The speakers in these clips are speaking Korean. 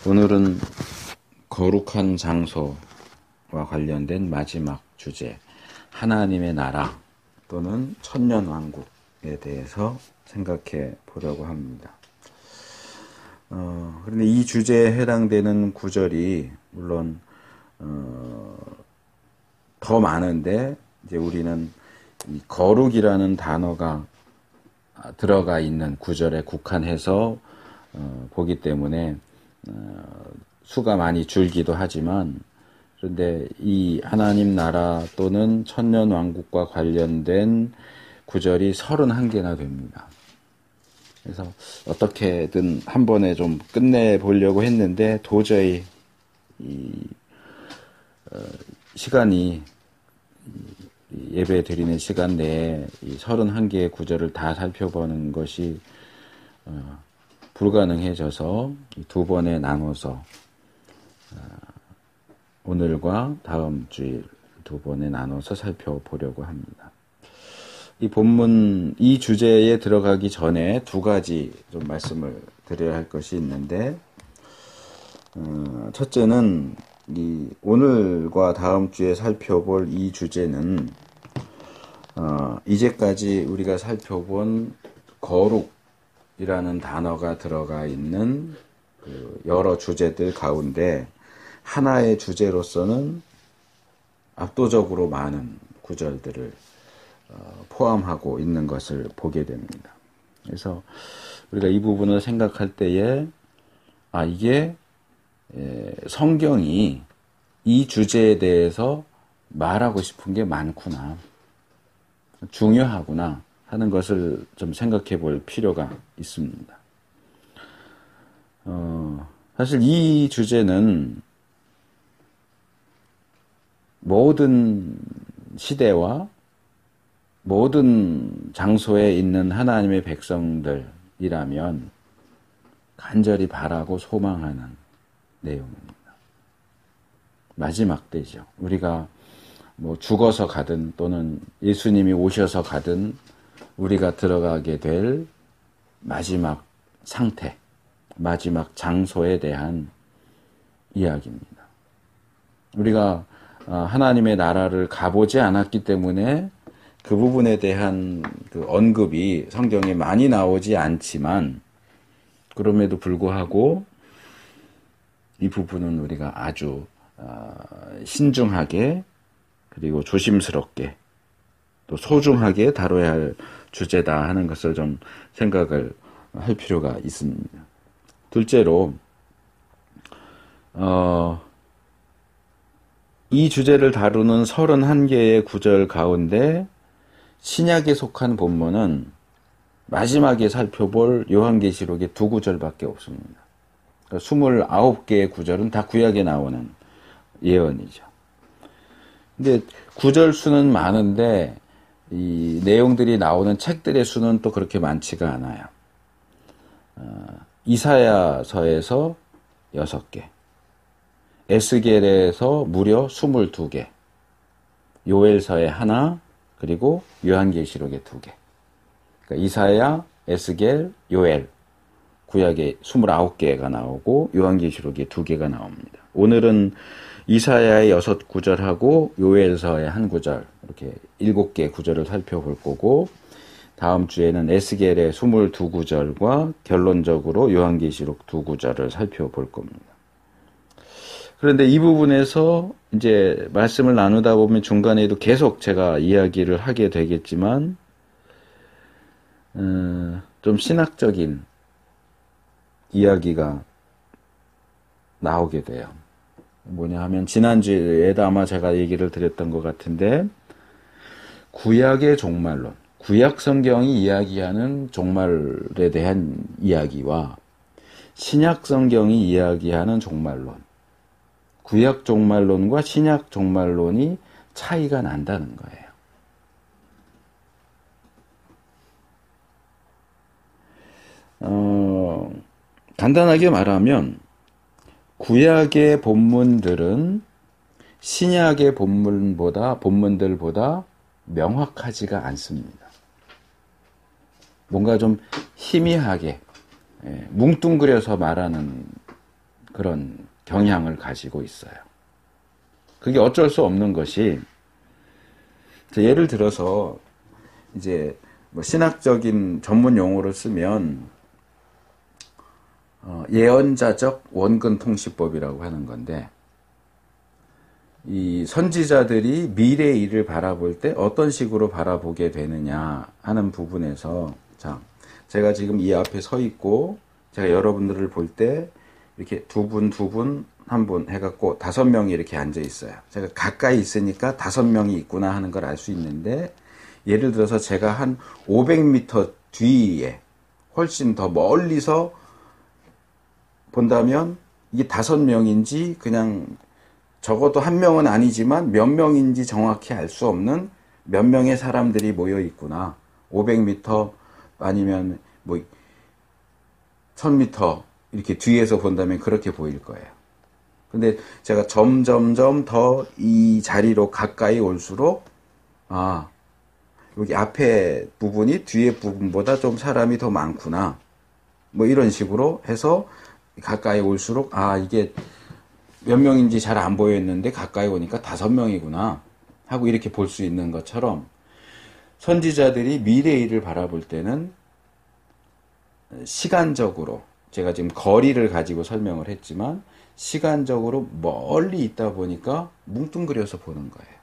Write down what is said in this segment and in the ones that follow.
오늘은 거룩한 장소와 관련된 마지막 주제, 하나님의 나라 또는 천년왕국에 대해서 생각해 보려고 합니다. 그런데 이 주제에 해당되는 구절이 물론 더 많은데 이제 우리는 이 거룩이라는 단어가 들어가 있는 구절에 국한해서 보기 때문에 수가 많이 줄기도 하지만, 그런데 이 하나님 나라 또는 천년왕국과 관련된 구절이 31개나 됩니다. 그래서 어떻게든 한 번에 좀 끝내보려고 했는데 도저히 시간이 예배 드리는 시간 내에 이 31개의 구절을 다 살펴보는 것이 불가능해져서 두 번에 나눠서 오늘과 다음 주일 두 번에 나눠서 살펴보려고 합니다. 이 본문, 이 주제에 들어가기 전에 두 가지 좀 말씀을 드려야 할 것이 있는데, 첫째는 이 오늘과 다음 주에 살펴볼 이 주제는 이제까지 우리가 살펴본 거룩이라는 단어가 들어가 있는 그 여러 주제들 가운데 하나의 주제로서는 압도적으로 많은 구절들을 포함하고 있는 것을 보게 됩니다. 그래서 우리가 이 부분을 생각할 때에 이게 성경이 이 주제에 대해서 말하고 싶은 게 많구나, 중요하구나 하는 것을 좀 생각해 볼 필요가 있습니다. 사실 이 주제는 모든 시대와 모든 장소에 있는 하나님의 백성들이라면 간절히 바라고 소망하는 내용입니다. 마지막 때죠. 우리가 뭐 죽어서 가든 또는 예수님이 오셔서 가든 우리가 들어가게 될 마지막 상태, 마지막 장소에 대한 이야기입니다. 우리가 하나님의 나라를 가보지 않았기 때문에 그 부분에 대한 그 언급이 성경에 많이 나오지 않지만, 그럼에도 불구하고 이 부분은 우리가 아주 신중하게 그리고 조심스럽게 또 소중하게 다뤄야 할 주제다 하는 것을 좀 생각을 할 필요가 있습니다. 둘째로 이 주제를 다루는 31개의 구절 가운데 신약에 속한 본문은 마지막에 살펴볼 요한계시록의 2구절밖에 없습니다. 그러니까 29개의 구절은 다 구약에 나오는 예언이죠. 근데 구절 수는 많은데 이 내용들이 나오는 책들의 수는 또 그렇게 많지가 않아요. 이사야서에서 6개, 에스겔에서 무려 22개, 요엘서에 하나, 그리고 요한계시록에 2개. 그러니까 이사야, 에스겔, 요엘, 구약에 29개가 나오고 요한계시록에 2개가 나옵니다. 오늘은 이사야의 6구절하고 요엘서의 1구절, 이렇게 7개 구절을 살펴볼 거고, 다음 주에는 에스겔의 22구절과 결론적으로 요한계시록 2구절을 살펴볼 겁니다. 그런데 이 부분에서 이제 말씀을 나누다 보면 중간에도 계속 제가 이야기를 하게 되겠지만, 좀 신학적인 이야기가 나오게 돼요. 뭐냐 하면, 지난주에도 아마 제가 얘기를 드렸던 것 같은데, 구약의 종말론, 구약 성경이 이야기하는 종말에 대한 이야기와 신약 성경이 이야기하는 종말론, 구약 종말론과 신약 종말론이 차이가 난다는 거예요. 간단하게 말하면 구약의 본문들은 신약의 본문들보다 명확하지가 않습니다. 뭔가 좀 희미하게 뭉뚱그려서 말하는 그런 경향을 가지고 있어요. 그게 어쩔 수 없는 것이, 예를 들어서 이제 뭐 신학적인 전문 용어를 쓰면 예언자적 원근 통치법이라고 하는 건데, 이 선지자들이 미래의 일을 바라볼 때 어떤 식으로 바라보게 되느냐 하는 부분에서, 자, 제가 지금 이 앞에 서 있고 제가 여러분들을 볼 때 이렇게 두 분 한 분 해갖고 5명이 이렇게 앉아 있어요. 제가 가까이 있으니까 5명이 있구나 하는 걸 알 수 있는데, 예를 들어서 제가 한 500m 뒤에 훨씬 더 멀리서 본다면 이게 5명인지 그냥 적어도 1명은 아니지만 몇 명인지 정확히 알 수 없는 몇 명의 사람들이 모여 있구나. 500m 아니면 뭐 1000m 이렇게 뒤에서 본다면 그렇게 보일 거예요. 근데 제가 점점점 더 이 자리로 가까이 올수록, 여기 앞에 부분이 뒤에 부분보다 좀 사람이 더 많구나. 뭐 이런 식으로 해서 가까이 올수록, 이게 몇 명인지 잘 안 보였는데 가까이 오니까 5명이구나 하고 이렇게 볼 수 있는 것처럼, 선지자들이 미래의 일을 바라볼 때는 시간적으로, 제가 지금 거리를 가지고 설명을 했지만 시간적으로 멀리 있다 보니까 뭉뚱그려서 보는 거예요.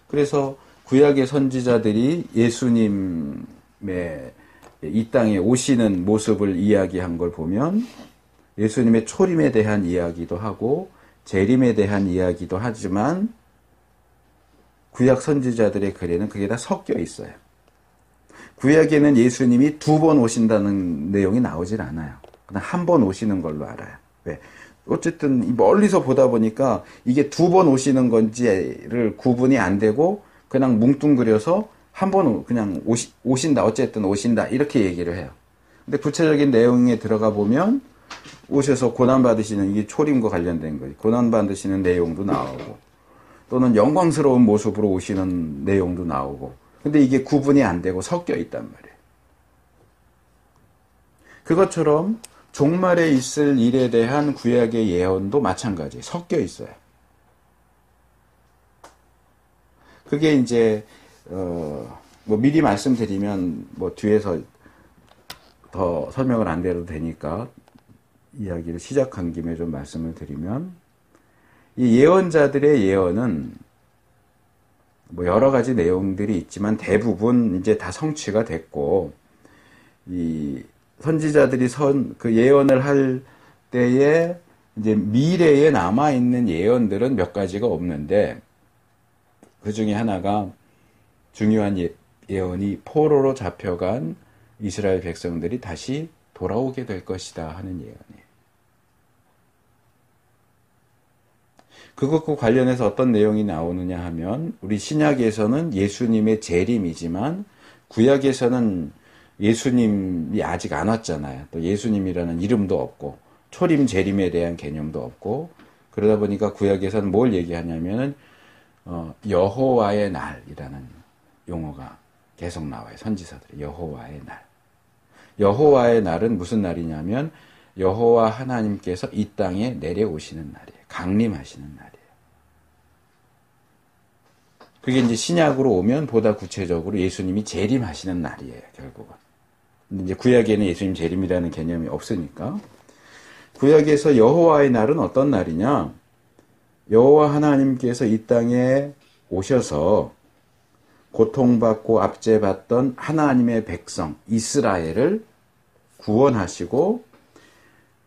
그래서 구약의 선지자들이 예수님의 이 땅에 오시는 모습을 이야기한 걸 보면 예수님의 초림에 대한 이야기도 하고 재림에 대한 이야기도 하지만, 구약 선지자들의 글에는 그게 다 섞여 있어요. 구약에는 예수님이 2번 오신다는 내용이 나오질 않아요. 그냥 한 번 오시는 걸로 알아요. 왜? 어쨌든 멀리서 보다 보니까 이게 2번 오시는 건지를 구분이 안 되고 그냥 뭉뚱그려서 한 번 그냥 오신다, 어쨌든 오신다 이렇게 얘기를 해요. 근데 구체적인 내용에 들어가 보면 오셔서 고난받으시는, 이게 초림과 관련된 거예요. 고난받으시는 내용도 나오고 또는 영광스러운 모습으로 오시는 내용도 나오고, 근데 이게 구분이 안 되고 섞여 있단 말이에요. 그것처럼 종말에 있을 일에 대한 구약의 예언도 마찬가지 섞여 있어요. 그게 이제 뭐 미리 말씀드리면 뭐 뒤에서 더 설명을 안 드려도 되니까 이야기를 시작한 김에 좀 말씀을 드리면, 이 예언자들의 예언은 뭐 여러 가지 내용들이 있지만 대부분 이제 다 성취가 됐고, 이 선지자들이 그 예언을 할 때에 이제 미래에 남아있는 예언들은 몇 가지가 없는데, 그 중에 하나가 중요한 예언이 포로로 잡혀간 이스라엘 백성들이 다시 돌아오게 될 것이다 하는 예언이에요. 그것과 관련해서 어떤 내용이 나오느냐 하면, 우리 신약에서는 예수님의 재림이지만 구약에서는 예수님이 아직 안 왔잖아요. 또 예수님이라는 이름도 없고 초림 재림에 대한 개념도 없고, 그러다 보니까 구약에서는 뭘 얘기하냐면은 여호와의 날이라는 용어가 계속 나와요. 선지서들이 여호와의 날. 여호와의 날은 무슨 날이냐면 여호와 하나님께서 이 땅에 내려오시는 날이에요. 강림하시는 날이에요. 그게 이제 신약으로 오면 보다 구체적으로 예수님이 재림하시는 날이에요, 결국은. 근데 이제 구약에는 예수님 재림이라는 개념이 없으니까. 구약에서 여호와의 날은 어떤 날이냐? 여호와 하나님께서 이 땅에 오셔서 고통받고 압제받던 하나님의 백성 이스라엘을 구원하시고,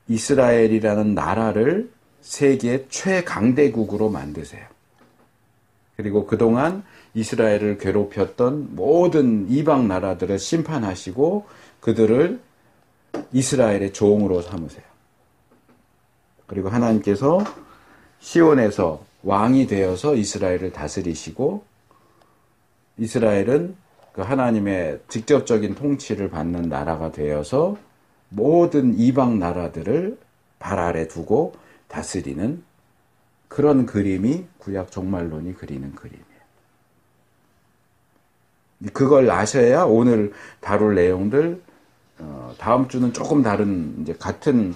이스라엘이라는 나라를 세계 최강대국으로 만드세요. 그리고 그동안 이스라엘을 괴롭혔던 모든 이방 나라들을 심판하시고 그들을 이스라엘의 종으로 삼으세요. 그리고 하나님께서 시온에서 왕이 되어서 이스라엘을 다스리시고, 이스라엘은 그 하나님의 직접적인 통치를 받는 나라가 되어서 모든 이방 나라들을 발 아래 두고 다스리는 그런 그림이 구약 종말론이 그리는 그림이에요. 그걸 아셔야 오늘 다룰 내용들, 다음 주는 조금 다른 이제 같은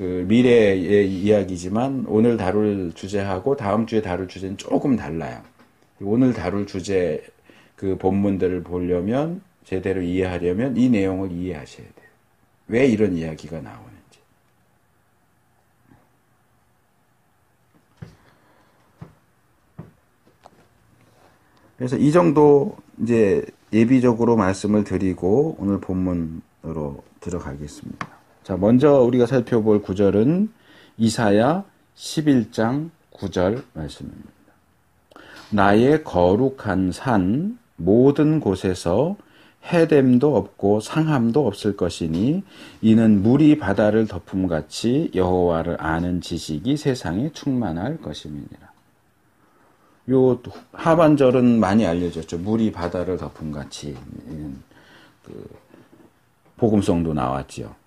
그 미래의 이야기지만 오늘 다룰 주제하고 다음 주에 다룰 주제는 조금 달라요. 오늘 다룰 주제 그 본문들을 보려면 제대로 이해하려면 이 내용을 이해하셔야 돼요. 왜 이런 이야기가 나오는지. 그래서 이 정도 이제 예비적으로 말씀을 드리고 오늘 본문으로 들어가겠습니다. 자, 먼저 우리가 살펴볼 구절은 이사야 11장 9절 말씀입니다. 나의 거룩한 산 모든 곳에서 해됨도 없고 상함도 없을 것이니 이는 물이 바다를 덮음같이 여호와를 아는 지식이 세상에 충만할 것임이니라. 요 하반절은 많이 알려졌죠. 물이 바다를 덮음같이 그 복음성도 나왔죠.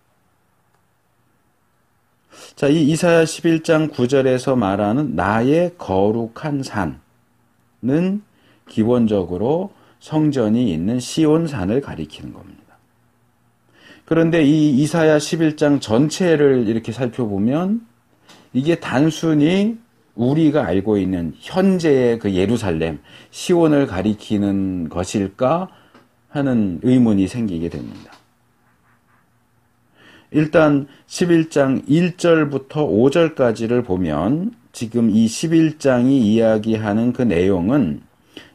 자, 이 이사야 11장 9절에서 말하는 나의 거룩한 산은 기본적으로 성전이 있는 시온산을 가리키는 겁니다. 그런데 이 이사야 11장 전체를 이렇게 살펴보면 이게 단순히 우리가 알고 있는 현재의 그 예루살렘, 시온을 가리키는 것일까 하는 의문이 생기게 됩니다. 일단 11장 1절부터 5절까지를 보면 지금 이 11장이 이야기하는 그 내용은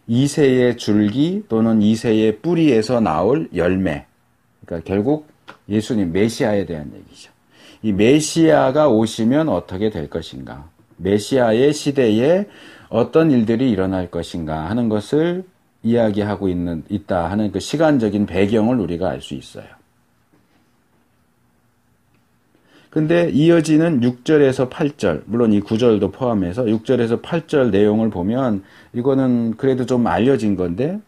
이새의 줄기 또는 이새의 뿌리에서 나올 열매. 그러니까 결국 예수님 메시아에 대한 얘기죠. 이 메시아가 오시면 어떻게 될 것인가? 메시아의 시대에 어떤 일들이 일어날 것인가 하는 것을 이야기하고 있다 하는 그 시간적인 배경을 우리가 알 수 있어요. 근데 이어지는 6절에서 8절, 물론 이 9절도 포함해서 6절에서 8절 내용을 보면 이거는 그래도 좀 알려진 건데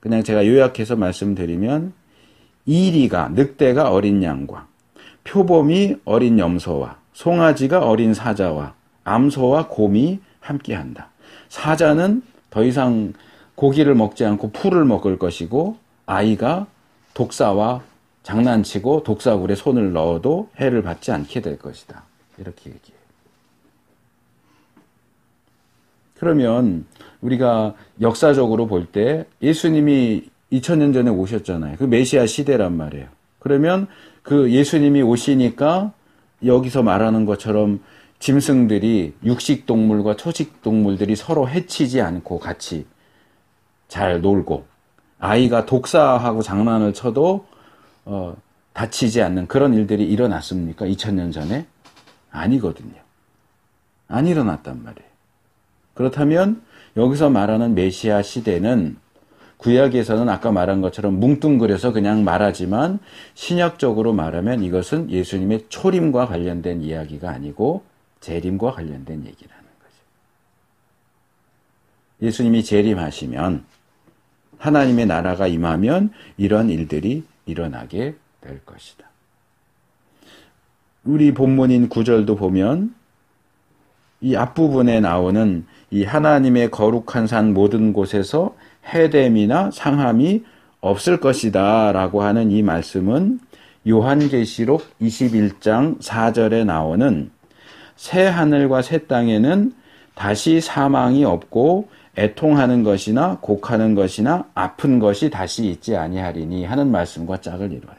그냥 제가 요약해서 말씀드리면 이리가, 늑대가 어린 양과 표범이 어린 염소와 송아지가 어린 사자와 암소와 곰이 함께한다. 사자는 더 이상 고기를 먹지 않고 풀을 먹을 것이고 아이가 독사와 장난치고 독사굴에 손을 넣어도 해를 받지 않게 될 것이다. 이렇게 얘기해요. 그러면 우리가 역사적으로 볼 때 예수님이 2000년 전에 오셨잖아요. 그 메시아 시대란 말이에요. 그러면 그 예수님이 오시니까 여기서 말하는 것처럼 짐승들이 육식동물과 초식동물들이 서로 해치지 않고 같이 잘 놀고 아이가 독사하고 장난을 쳐도 다치지 않는 그런 일들이 일어났습니까? 2000년 전에? 아니거든요. 안 일어났단 말이에요. 그렇다면 여기서 말하는 메시아 시대는 구약에서는 아까 말한 것처럼 뭉뚱그려서 그냥 말하지만 신약적으로 말하면 이것은 예수님의 초림과 관련된 이야기가 아니고 재림과 관련된 얘기라는 거죠. 예수님이 재림하시면 하나님의 나라가 임하면 이런 일들이 일어나게 될 것이다. 우리 본문인 9절도 보면 이 앞부분에 나오는 이 하나님의 거룩한 산 모든 곳에서 해됨이나 상함이 없을 것이다 라고 하는 이 말씀은 요한계시록 21장 4절에 나오는 새 하늘과 새 땅에는 다시 사망이 없고 애통하는 것이나 곡하는 것이나 아픈 것이 다시 있지 아니하리니 하는 말씀과 짝을 이뤄요.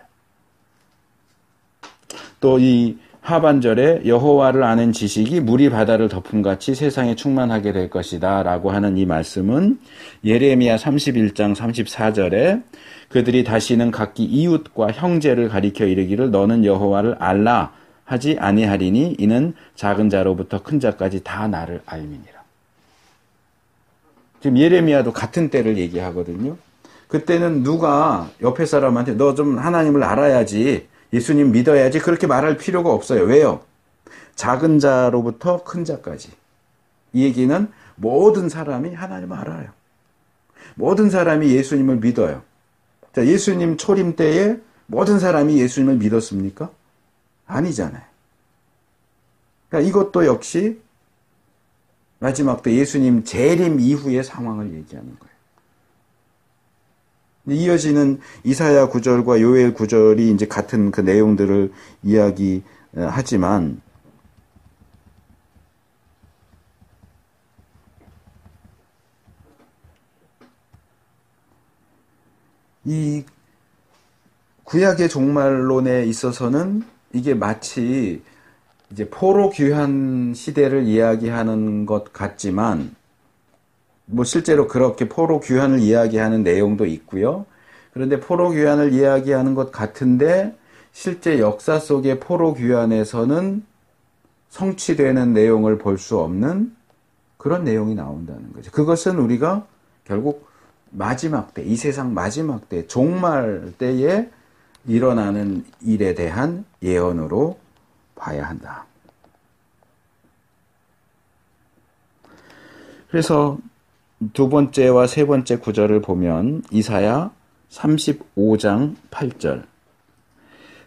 또 이 하반절에 여호와를 아는 지식이 물이 바다를 덮음같이 세상에 충만하게 될 것이다 라고 하는 이 말씀은 예레미야 31장 34절에 그들이 다시는 각기 이웃과 형제를 가리켜 이르기를 너는 여호와를 알라 하지 아니하리니 이는 작은 자로부터 큰 자까지 다 나를 알미니라. 지금 예레미야도 같은 때를 얘기하거든요. 그때는 누가 옆에 사람한테 너 좀 하나님을 알아야지, 예수님 믿어야지 그렇게 말할 필요가 없어요. 왜요? 작은 자로부터 큰 자까지. 이 얘기는 모든 사람이 하나님을 알아요. 모든 사람이 예수님을 믿어요. 자, 예수님 초림 때에 모든 사람이 예수님을 믿었습니까? 아니잖아요. 그러니까 이것도 역시 마지막 때 예수님 재림 이후의 상황을 얘기하는 거예요. 이어지는 이사야 9절과 요엘 9절이 이제 같은 그 내용들을 이야기하지만 이 구약의 종말론에 있어서는 이게 마치 이제 포로 귀환 시대를 이야기하는 것 같지만, 뭐 실제로 그렇게 포로 귀환을 이야기하는 내용도 있고요. 그런데 포로 귀환을 이야기하는 것 같은데 실제 역사 속의 포로 귀환에서는 성취되는 내용을 볼 수 없는 그런 내용이 나온다는 거죠. 그것은 우리가 결국 마지막 때, 이 세상 마지막 때, 종말 때에 일어나는 일에 대한 예언으로 봐야 한다. 그래서 두 번째와 세 번째 구절을 보면 이사야 35장 8절,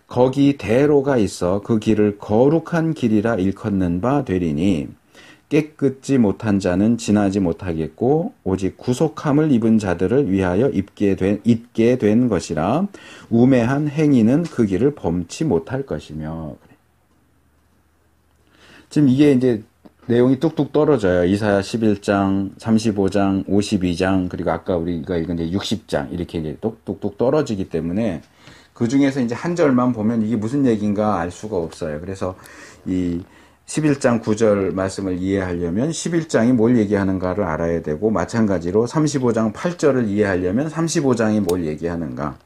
거기 대로가 있어 그 길을 거룩한 길이라 일컫는 바 되리니 깨끗지 못한 자는 지나지 못하겠고 오직 구속함을 입은 자들을 위하여 있게 된 것이라 우매한 행위는 그 길을 범치 못할 것이며. 지금 이게 이제 내용이 뚝뚝 떨어져요. 이사야 11장, 35장, 52장, 그리고 아까 우리가 읽은 이제 60장, 이렇게 이제 뚝뚝뚝 떨어지기 때문에 그 중에서 이제 한 절만 보면 이게 무슨 얘기인가 알 수가 없어요. 그래서 이 11장 9절 말씀을 이해하려면 11장이 뭘 얘기하는가를 알아야 되고, 마찬가지로 35장 8절을 이해하려면 35장이 뭘 얘기하는가,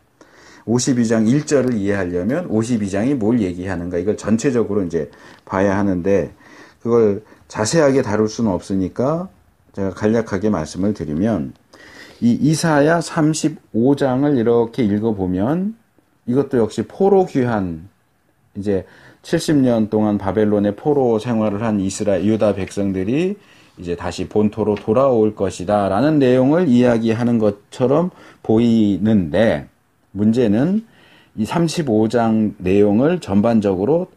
52장 1절을 이해하려면 52장이 뭘 얘기하는가, 이걸 전체적으로 이제 봐야 하는데, 그걸 자세하게 다룰 수는 없으니까 제가 간략하게 말씀을 드리면, 이 이사야 35장을 이렇게 읽어보면 이것도 역시 포로 귀환, 이제 70년 동안 바벨론의 포로 생활을 한 유다 백성들이 이제 다시 본토로 돌아올 것이다 라는 내용을 이야기하는 것처럼 보이는데, 문제는 이 35장 내용을 전반적으로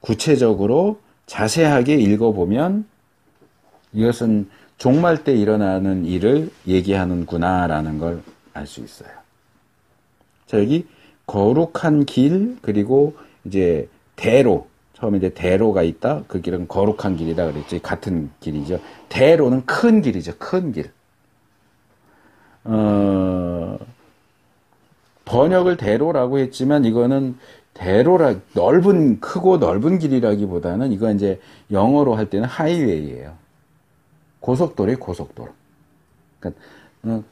구체적으로 자세하게 읽어보면 이것은 종말 때 일어나는 일을 얘기하는구나 라는 걸 알 수 있어요. 자, 여기 거룩한 길, 그리고 이제 대로, 처음에 이제 대로가 있다. 그 길은 거룩한 길이다 그랬지. 같은 길이죠. 대로는 큰 길이죠. 큰 길. 번역을 대로라고 했지만 이거는 대로라, 크고 넓은 길이라기보다는 이건 이제 영어로 할 때는 하이웨이예요. 고속도로에 고속도로. 그러니까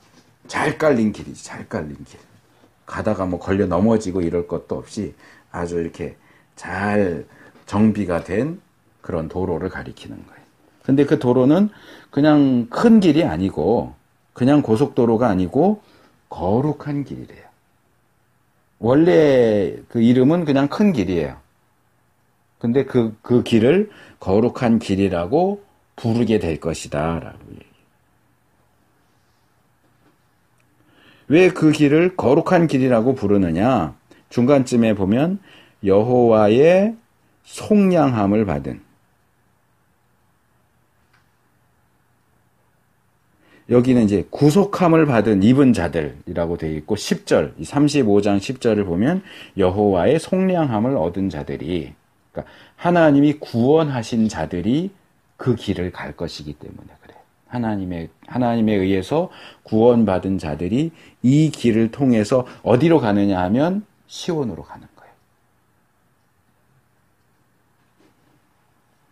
잘 깔린 길이지. 잘 깔린 길. 가다가 뭐 걸려 넘어지고 이럴 것도 없이 아주 이렇게 잘 정비가 된 그런 도로를 가리키는 거예요. 근데 그 도로는 그냥 큰 길이 아니고, 그냥 고속도로가 아니고 거룩한 길이래요. 원래 그 이름은 그냥 큰 길이에요. 근데 그 길을 거룩한 길이라고 부르게 될 것이다 라고 얘기해요. 왜 그 길을 거룩한 길이라고 부르느냐? 중간쯤에 보면 여호와의 속량함을 받은, 여기는 이제 구속함을 받은 입은 자들이라고 되어 있고, 10절, 35장 10절을 보면 여호와의 속량함을 얻은 자들이, 그러니까 하나님이 구원하신 자들이 그 길을 갈 것이기 때문에 그래요. 하나님에 의해서 구원받은 자들이 이 길을 통해서 어디로 가느냐 하면 시온으로 가는 거예요.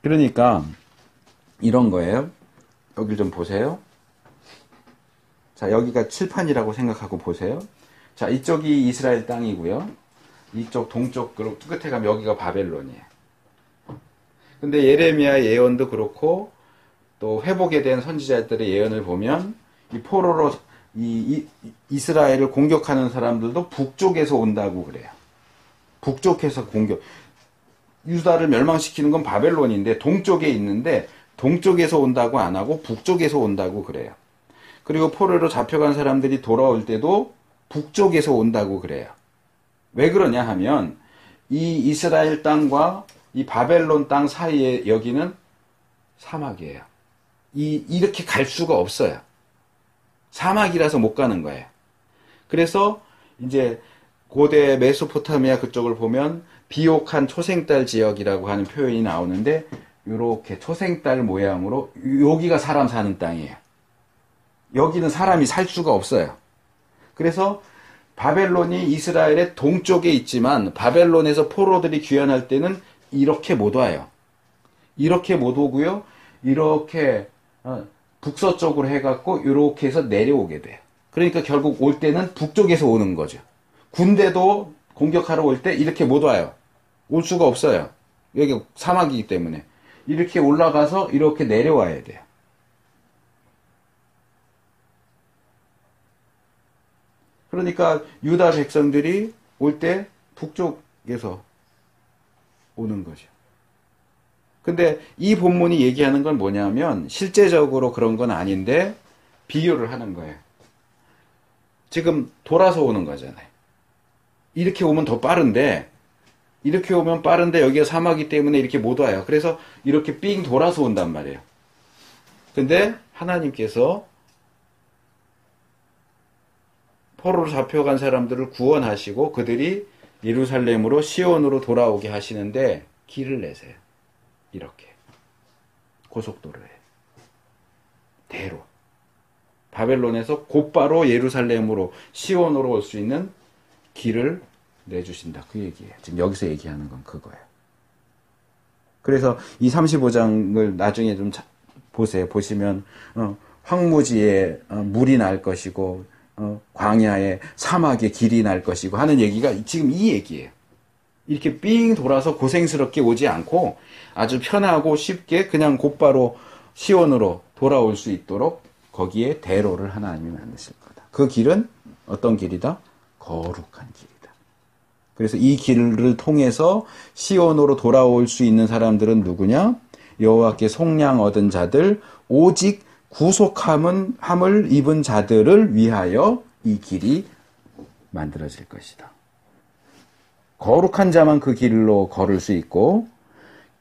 그러니까 이런 거예요. 여기 좀 보세요. 자, 여기가 칠판이라고 생각하고 보세요. 자, 이쪽이 이스라엘 땅이고요. 이쪽 동쪽 끝에 가면 여기가 바벨론이에요. 근데 예레미야 예언도 그렇고 또 회복에 대한 선지자들의 예언을 보면 이 포로로 이스라엘을 공격하는 사람들도 북쪽에서 온다고 그래요. 북쪽에서 유다를 멸망시키는 건 바벨론인데 동쪽에 있는데 동쪽에서 온다고 안 하고 북쪽에서 온다고 그래요. 그리고 포로로 잡혀간 사람들이 돌아올 때도 북쪽에서 온다고 그래요. 왜 그러냐 하면 이 이스라엘 땅과 이 바벨론 땅 사이에 여기는 사막이에요. 이렇게 갈 수가 없어요. 사막이라서 못 가는 거예요. 그래서 이제 고대 메소포타미아 그쪽을 보면 비옥한 초생달 지역이라고 하는 표현이 나오는데, 이렇게 초생달 모양으로 여기가 사람 사는 땅이에요. 여기는 사람이 살 수가 없어요. 그래서 바벨론이 이스라엘의 동쪽에 있지만 바벨론에서 포로들이 귀환할 때는 이렇게 못 와요. 이렇게 못 오고요. 이렇게 북서쪽으로 해갖고 이렇게 해서 내려오게 돼요. 그러니까 결국 올 때는 북쪽에서 오는 거죠. 군대도 공격하러 올 때 이렇게 못 와요. 올 수가 없어요. 여기 사막이기 때문에. 이렇게 올라가서 이렇게 내려와야 돼요. 그러니까 유다 백성들이 올 때 북쪽에서 오는 거죠. 근데 이 본문이 얘기하는 건 뭐냐면 실제적으로 그런 건 아닌데 비유를 하는 거예요. 지금 돌아서 오는 거잖아요. 이렇게 오면 더 빠른데 이렇게 오면 빠른데 여기가 사막이기 때문에 이렇게 못 와요. 그래서 이렇게 삥 돌아서 온단 말이에요. 근데 하나님께서 포로로 잡혀간 사람들을 구원하시고 그들이 예루살렘으로 시온으로 돌아오게 하시는데 길을 내세요. 이렇게 고속도로에 대로 바벨론에서 곧바로 예루살렘으로 시온으로 올 수 있는 길을 내주신다. 그 얘기예요. 지금 여기서 얘기하는 건 그거예요. 그래서 이 35장을 나중에 좀 보세요. 보시면 황무지에 물이 날 것이고 광야에 사막에 길이 날 것이고 하는 얘기가 지금 이 얘기예요. 이렇게 삥 돌아서 고생스럽게 오지 않고 아주 편하고 쉽게 그냥 곧바로 시온으로 돌아올 수 있도록 거기에 대로를 하나님이 만드실 거다. 그 길은 어떤 길이다? 거룩한 길이다. 그래서 이 길을 통해서 시온으로 돌아올 수 있는 사람들은 누구냐? 여호와께 속량 얻은 자들, 오직 구속함을 입은 자들을 위하여 이 길이 만들어질 것이다. 거룩한 자만 그 길로 걸을 수 있고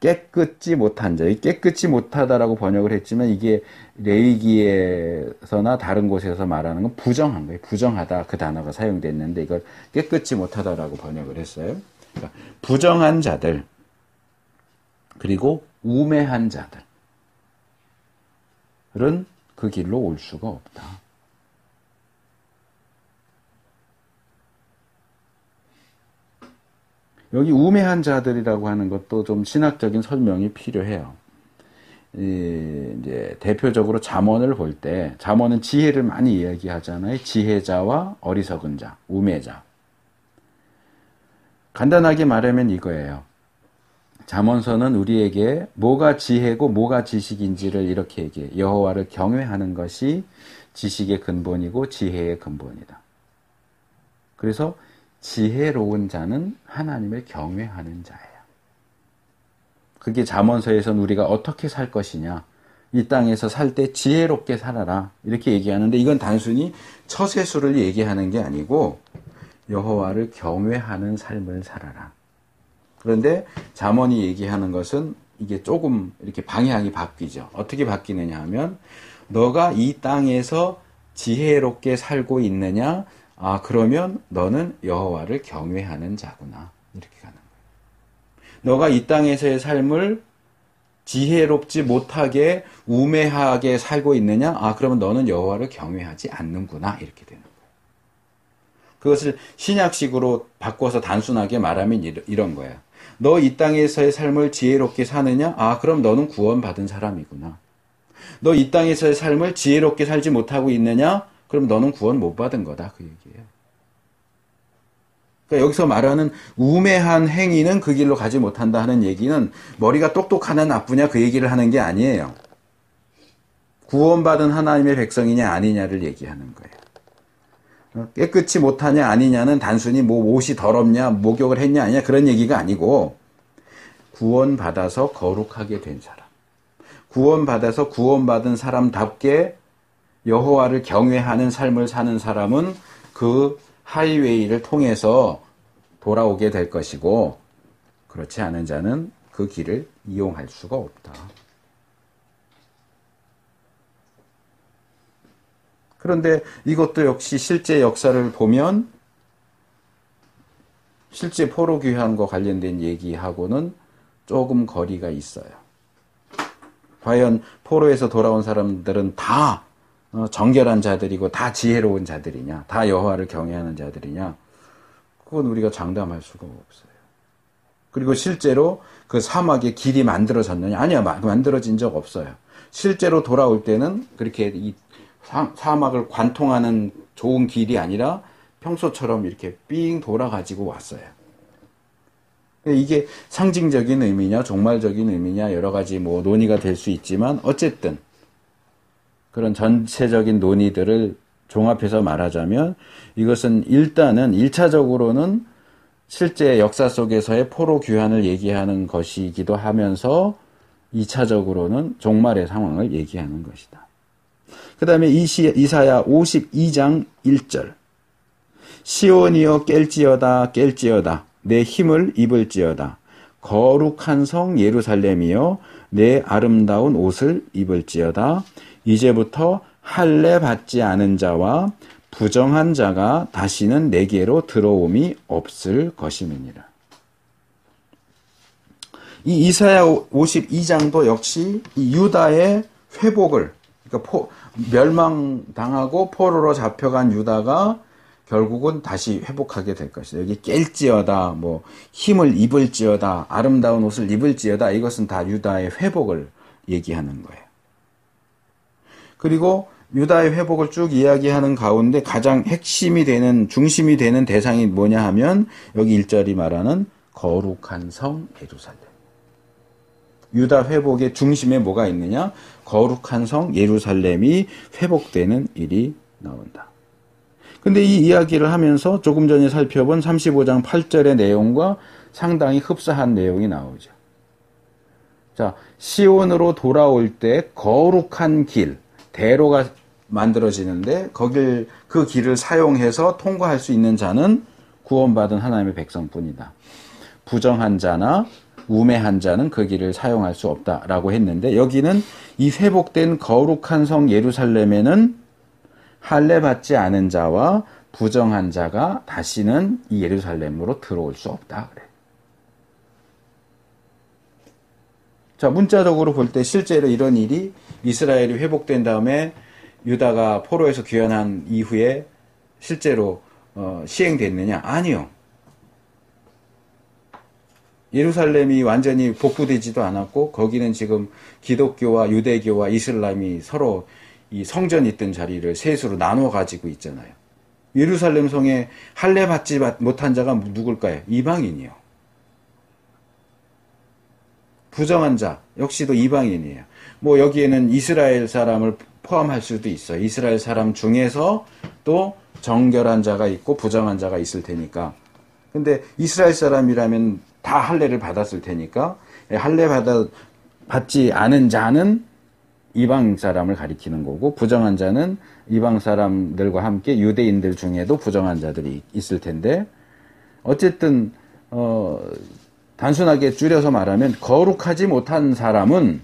깨끗지 못한 자, 깨끗지 못하다라고 번역을 했지만 이게 레위기에서나 다른 곳에서 말하는 건 부정한 거예요. 부정하다 그 단어가 사용됐는데 이걸 깨끗지 못하다라고 번역을 했어요. 그러니까 부정한 자들 그리고 우매한 자들은 그 길로 올 수가 없다. 여기 우매한 자들이라고 하는 것도 좀 신학적인 설명이 필요해요. 이제 대표적으로 잠언을 볼 때, 잠언은 지혜를 많이 이야기하잖아요. 지혜자와 어리석은 자, 우매자. 간단하게 말하면 이거예요. 잠언서는 우리에게 뭐가 지혜고 뭐가 지식인지를 이렇게 얘기해요. 여호와를 경외하는 것이 지식의 근본이고 지혜의 근본이다. 그래서 지혜로운 자는 하나님을 경외하는 자예요. 그게 잠언서에서는 우리가 어떻게 살 것이냐. 이 땅에서 살 때 지혜롭게 살아라. 이렇게 얘기하는데 이건 단순히 처세술을 얘기하는 게 아니고 여호와를 경외하는 삶을 살아라. 그런데 잠언이 얘기하는 것은 이게 조금 이렇게 방향이 바뀌죠. 어떻게 바뀌느냐 하면 너가 이 땅에서 지혜롭게 살고 있느냐? 아, 그러면 너는 여호와를 경외하는 자구나. 이렇게 가는 거예요. 너가 이 땅에서의 삶을 지혜롭지 못하게 우매하게 살고 있느냐? 아, 그러면 너는 여호와를 경외하지 않는구나. 이렇게 되는 거예요. 그것을 신약식으로 바꿔서 단순하게 말하면 이런 거예요. 너 이 땅에서의 삶을 지혜롭게 사느냐? 아, 그럼 너는 구원받은 사람이구나. 너 이 땅에서의 삶을 지혜롭게 살지 못하고 있느냐? 그럼 너는 구원 못 받은 거다. 그 얘기예요. 그러니까 여기서 말하는 우매한 행위는 그 길로 가지 못한다 하는 얘기는 머리가 똑똑하냐 나쁘냐 그 얘기를 하는 게 아니에요. 구원받은 하나님의 백성이냐 아니냐를 얘기하는 거예요. 깨끗이 못하냐 아니냐는 단순히 뭐 옷이 더럽냐 목욕을 했냐 아니냐 그런 얘기가 아니고 구원받아서 거룩하게 된 사람. 구원받아서 구원받은 사람답게 여호와를 경외하는 삶을 사는 사람은 그 하이웨이를 통해서 돌아오게 될 것이고 그렇지 않은 자는 그 길을 이용할 수가 없다. 그런데 이것도 역시 실제 역사를 보면 실제 포로 귀환과 관련된 얘기하고는 조금 거리가 있어요. 과연 포로에서 돌아온 사람들은 다 정결한 자들이고 다 지혜로운 자들이냐, 다 여호와를 경외하는 자들이냐, 그건 우리가 장담할 수가 없어요. 그리고 실제로 그 사막에 길이 만들어졌느냐? 아니야, 만들어진 적 없어요. 실제로 돌아올 때는 그렇게 이 사막을 관통하는 좋은 길이 아니라 평소처럼 이렇게 삥 돌아가지고 왔어요. 이게 상징적인 의미냐, 종말적인 의미냐, 여러 가지 뭐 논의가 될 수 있지만, 어쨌든, 그런 전체적인 논의들을 종합해서 말하자면, 이것은 일단은 1차적으로는 실제 역사 속에서의 포로 귀환을 얘기하는 것이기도 하면서, 2차적으로는 종말의 상황을 얘기하는 것이다. 그 다음에 이사야 52장 1절. 시온이여 깰지어다 깰지어다 내 힘을 입을지어다. 거룩한 성 예루살렘이여 내 아름다운 옷을 입을지어다. 이제부터 할례 받지 않은 자와 부정한 자가 다시는 내게로 들어옴이 없을 것임이니라. 이 이사야 52장도 역시 이 유다의 회복을, 그러니까 멸망당하고 포로로 잡혀간 유다가 결국은 다시 회복하게 될 것이다. 여기 깰지어다, 뭐 힘을 입을지어다, 아름다운 옷을 입을지어다, 이것은 다 유다의 회복을 얘기하는 거예요. 그리고 유다의 회복을 쭉 이야기하는 가운데 가장 핵심이 되는, 중심이 되는 대상이 뭐냐 하면 여기 1절이 말하는 거룩한 성 예루살렘. 유다 회복의 중심에 뭐가 있느냐? 거룩한 성 예루살렘이 회복되는 일이 나온다. 근데 이 이야기를 하면서 조금 전에 살펴본 35장 8절의 내용과 상당히 흡사한 내용이 나오죠. 자, 시온으로 돌아올 때 거룩한 길, 대로가 만들어지는데 그 길을 사용해서 통과할 수 있는 자는 구원받은 하나님의 백성뿐이다. 부정한 자나 우매한 자는 그 길을 사용할 수 없다라고 했는데, 여기는 이 회복된 거룩한 성 예루살렘에는 할례 받지 않은 자와 부정한 자가 다시는 이 예루살렘으로 들어올 수 없다 그래. 자, 문자적으로 볼 때 실제로 이런 일이 이스라엘이 회복된 다음에 유다가 포로에서 귀환한 이후에 실제로 시행됐느냐? 아니요. 예루살렘이 완전히 복구되지도 않았고, 거기는 지금 기독교와 유대교와 이슬람이 서로 이 성전이 있던 자리를 셋으로 나눠 가지고 있잖아요. 예루살렘 성에 할례 받지 못한 자가 누굴까요? 이방인이요. 부정한 자 역시도 이방인이에요. 뭐 여기에는 이스라엘 사람을 포함할 수도 있어요. 이스라엘 사람 중에서 또 정결한 자가 있고 부정한 자가 있을 테니까. 근데 이스라엘 사람이라면 다 할례를 받았을 테니까, 할례 받지 않은 자는 이방 사람을 가리키는 거고, 부정한 자는 이방 사람들과 함께 유대인들 중에도 부정한 자들이 있을 텐데, 어쨌든 단순하게 줄여서 말하면 거룩하지 못한 사람은,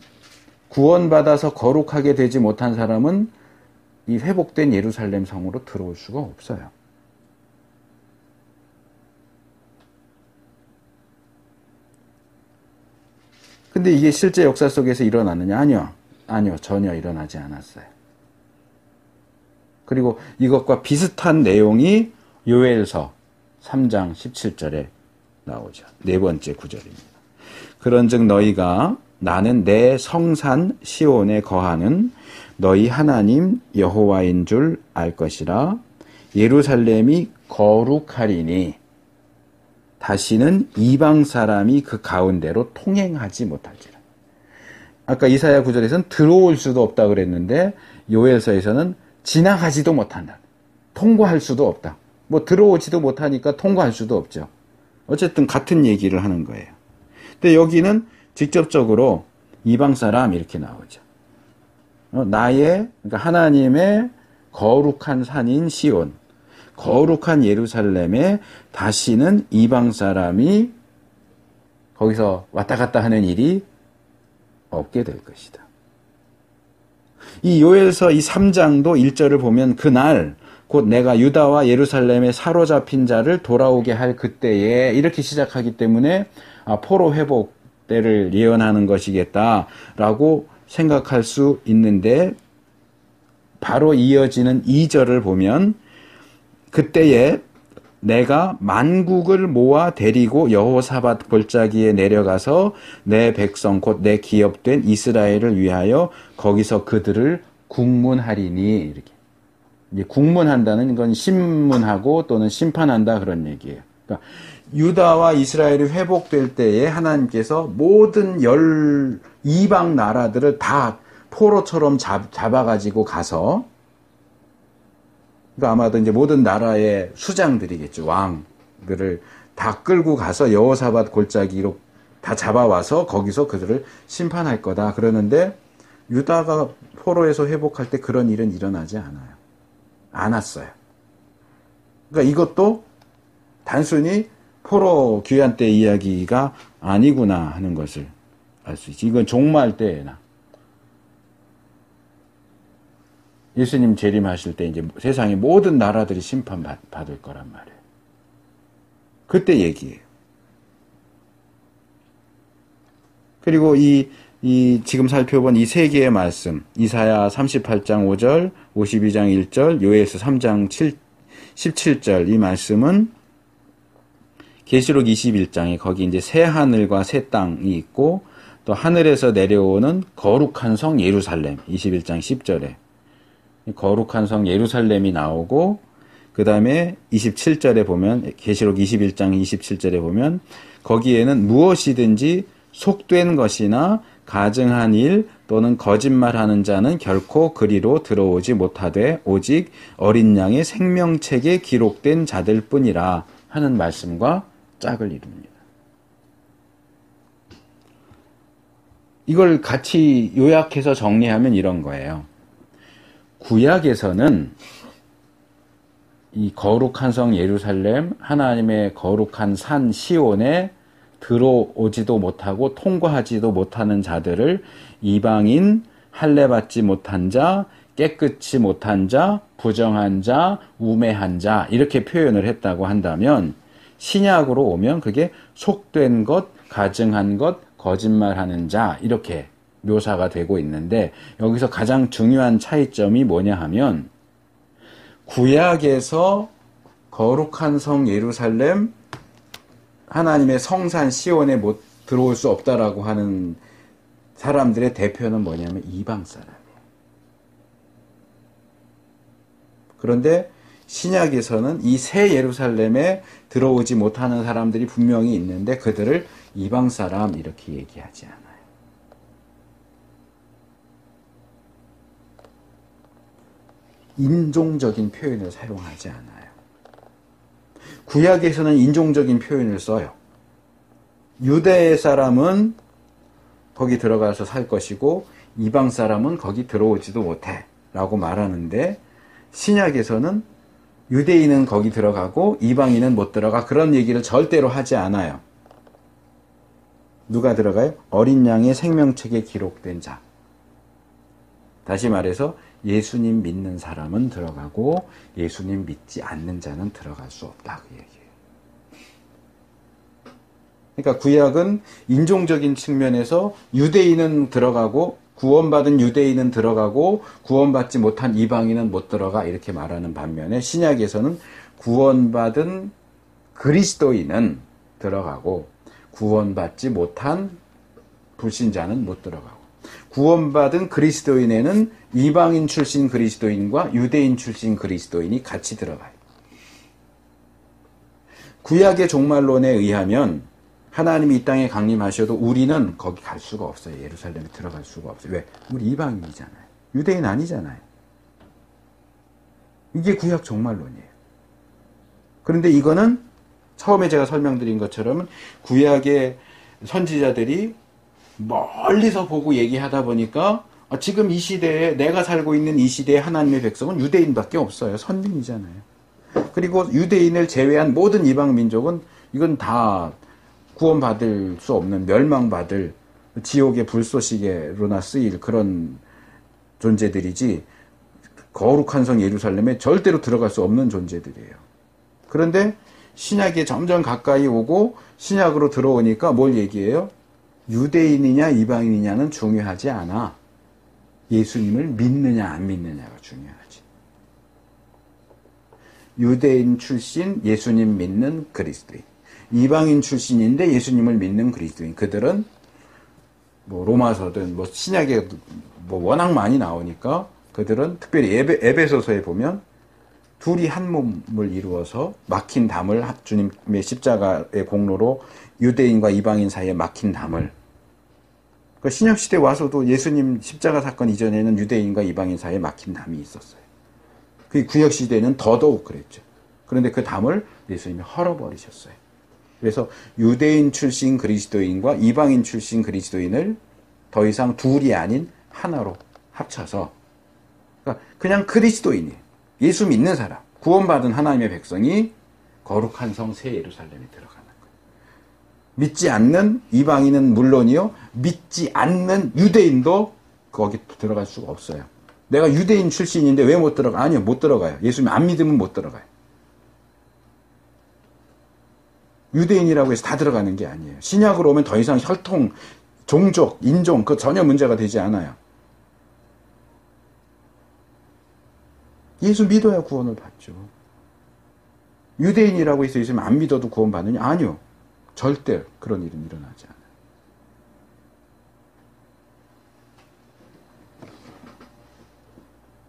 구원받아서 거룩하게 되지 못한 사람은 이 회복된 예루살렘 성으로 들어올 수가 없어요. 근데 이게 실제 역사 속에서 일어나느냐? 아니요. 전혀 일어나지 않았어요. 그리고 이것과 비슷한 내용이 요엘서 3장 17절에 나오죠. 네 번째 구절입니다. 그런즉 너희가 나는 내 성산 시온에 거하는 너희 하나님 여호와인 줄 알 것이라. 예루살렘이 거룩하리니 다시는 이방 사람이 그 가운데로 통행하지 못할지라. 아까 이사야 9절에서는 들어올 수도 없다 그랬는데, 요엘서에서는 지나가지도 못한다. 통과할 수도 없다. 뭐 들어오지도 못하니까 통과할 수도 없죠. 어쨌든 같은 얘기를 하는 거예요. 근데 여기는 직접적으로 이방 사람 이렇게 나오죠. 그러니까 하나님의 거룩한 산인 시온, 거룩한 예루살렘에 다시는 이방 사람이 거기서 왔다 갔다 하는 일이 없게 될 것이다. 이 요엘서 이 3장도 1절을 보면 그날 곧 내가 유다와 예루살렘에 사로잡힌 자를 돌아오게 할 그때에 이렇게 시작하기 때문에 포로 회복 때를 예언하는 것이겠다라고 생각할 수 있는데, 바로 이어지는 2절을 보면 그때에 내가 만국을 모아 데리고 여호사밧 골짜기에 내려가서 내 백성 곧 내 기업된 이스라엘을 위하여 거기서 그들을 국문하리니. 이렇게 이제 국문한다는 건 심문하고 또는 심판한다 그런 얘기예요. 그러니까 유다와 이스라엘이 회복될 때에 하나님께서 모든 이방 나라들을 다 포로처럼 잡아가지고 가서, 그러니까 아마도 이제 모든 나라의 수장들이겠죠. 왕들을 다 끌고 가서 여호사밧 골짜기로 다 잡아와서 거기서 그들을 심판할 거다. 그러는데 유다가 포로에서 회복할 때 그런 일은 일어나지 않아요. 않았어요. 그러니까 이것도 단순히 포로 귀환 때 이야기가 아니구나 하는 것을 알 수 있지. 이건 종말 때나 예수님 재림하실 때 이제 세상의 모든 나라들이 심판받을 거란 말이에요. 그때 얘기예요. 그리고 지금 살펴본 이 세 개의 말씀, 이사야 38장 5절, 52장 1절, 요에스 3장 17절, 이 말씀은 계시록 21장에 거기 이제 새 하늘과 새 땅이 있고 또 하늘에서 내려오는 거룩한 성 예루살렘, 21장 10절에 거룩한 성 예루살렘이 나오고, 그 다음에 27절에 보면, 계시록 21장 27절에 보면 거기에는 무엇이든지 속된 것이나 가증한 일 또는 거짓말하는 자는 결코 그리로 들어오지 못하되 오직 어린 양의 생명책에 기록된 자들 뿐이라 하는 말씀과 짝을 이룹니다. 이걸 같이 요약해서 정리하면 이런 거예요. 구약에서는 이 거룩한 성 예루살렘, 하나님의 거룩한 산 시온에 들어오지도 못하고 통과하지도 못하는 자들을 이방인, 할례받지 못한 자, 깨끗이 못한 자, 부정한 자, 우매한 자 이렇게 표현을 했다고 한다면, 신약으로 오면 그게 속된 것, 가증한 것, 거짓말하는 자 이렇게 묘사가 되고 있는데, 여기서 가장 중요한 차이점이 뭐냐 하면, 구약에서 거룩한 성 예루살렘, 하나님의 성산 시온에 못 들어올 수 없다라고 하는 사람들의 대표는 뭐냐면 이방 사람이에요. 그런데 신약에서는 이 새 예루살렘에 들어오지 못하는 사람들이 분명히 있는데 그들을 이방 사람 이렇게 얘기하지 않아요. 인종적인 표현을 사용하지 않아요. 구약에서는 인종적인 표현을 써요. 유대 사람은 거기 들어가서 살 것이고 이방 사람은 거기 들어오지도 못해 라고 말하는데, 신약에서는 유대인은 거기 들어가고 이방인은 못 들어가, 그런 얘기를 절대로 하지 않아요. 누가 들어가요? 어린 양의 생명책에 기록된 자. 다시 말해서 예수님 믿는 사람은 들어가고 예수님 믿지 않는 자는 들어갈 수 없다 그 얘기예요. 그러니까 구약은 인종적인 측면에서 유대인은 들어가고 구원받은 유대인은 들어가고 구원받지 못한 이방인은 못 들어가 이렇게 말하는 반면에, 신약에서는 구원받은 그리스도인은 들어가고 구원받지 못한 불신자는 못 들어가고, 구원받은 그리스도인에는 이방인 출신 그리스도인과 유대인 출신 그리스도인이 같이 들어가요. 구약의 종말론에 의하면 하나님이 이 땅에 강림하셔도 우리는 거기 갈 수가 없어요. 예루살렘에 들어갈 수가 없어요. 왜? 우리 이방인이잖아요. 유대인 아니잖아요. 이게 구약 종말론이에요. 그런데 이거는 처음에 제가 설명드린 것처럼 구약의 선지자들이 멀리서 보고 얘기하다 보니까 지금 이 시대에, 내가 살고 있는 이 시대에 하나님의 백성은 유대인밖에 없어요. 선민이잖아요. 그리고 유대인을 제외한 모든 이방 민족은 이건 다 구원받을 수 없는, 멸망받을 지옥의 불쏘시개로나 쓰일 그런 존재들이지, 거룩한 성 예루살렘에 절대로 들어갈 수 없는 존재들이에요. 그런데 신약에 점점 가까이 오고 신약으로 들어오니까 뭘 얘기해요? 유대인이냐 이방인이냐는 중요하지 않아. 예수님을 믿느냐 안 믿느냐가 중요하지. 유대인 출신 예수님 믿는 그리스도인, 이방인 출신인데 예수님을 믿는 그리스도인, 그들은 뭐 로마서든 뭐 신약에 뭐 워낙 많이 나오니까 그들은 특별히 에베소서에 보면 둘이 한 몸을 이루어서 막힌 담을, 주님의 십자가의 공로로 유대인과 이방인 사이에 막힌 담을, 그 신약 시대 와서도 예수님 십자가 사건 이전에는 유대인과 이방인 사이에 막힌 담이 있었어요. 그 구약 시대는 더더욱 그랬죠. 그런데 그 담을 예수님이 헐어버리셨어요. 그래서 유대인 출신 그리스도인과 이방인 출신 그리스도인을 더 이상 둘이 아닌 하나로 합쳐서, 그러니까 그냥 그리스도인이에요. 예수 믿는 사람, 구원받은 하나님의 백성이 거룩한 성 새 예루살렘에 들어가는 거예요. 믿지 않는 이방인은 물론이요, 믿지 않는 유대인도 거기 들어갈 수가 없어요. 내가 유대인 출신인데 왜 못 들어가? 아니요, 못 들어가요. 예수님 안 믿으면 못 들어가요. 유대인이라고 해서 다 들어가는 게 아니에요. 신약으로 오면 더 이상 혈통, 종족, 인종, 그 전혀 문제가 되지 않아요. 예수 믿어야 구원을 받죠. 유대인이라고 해서 예수님 안 믿어도 구원 받느냐? 아니요. 절대 그런 일은 일어나지 않아요.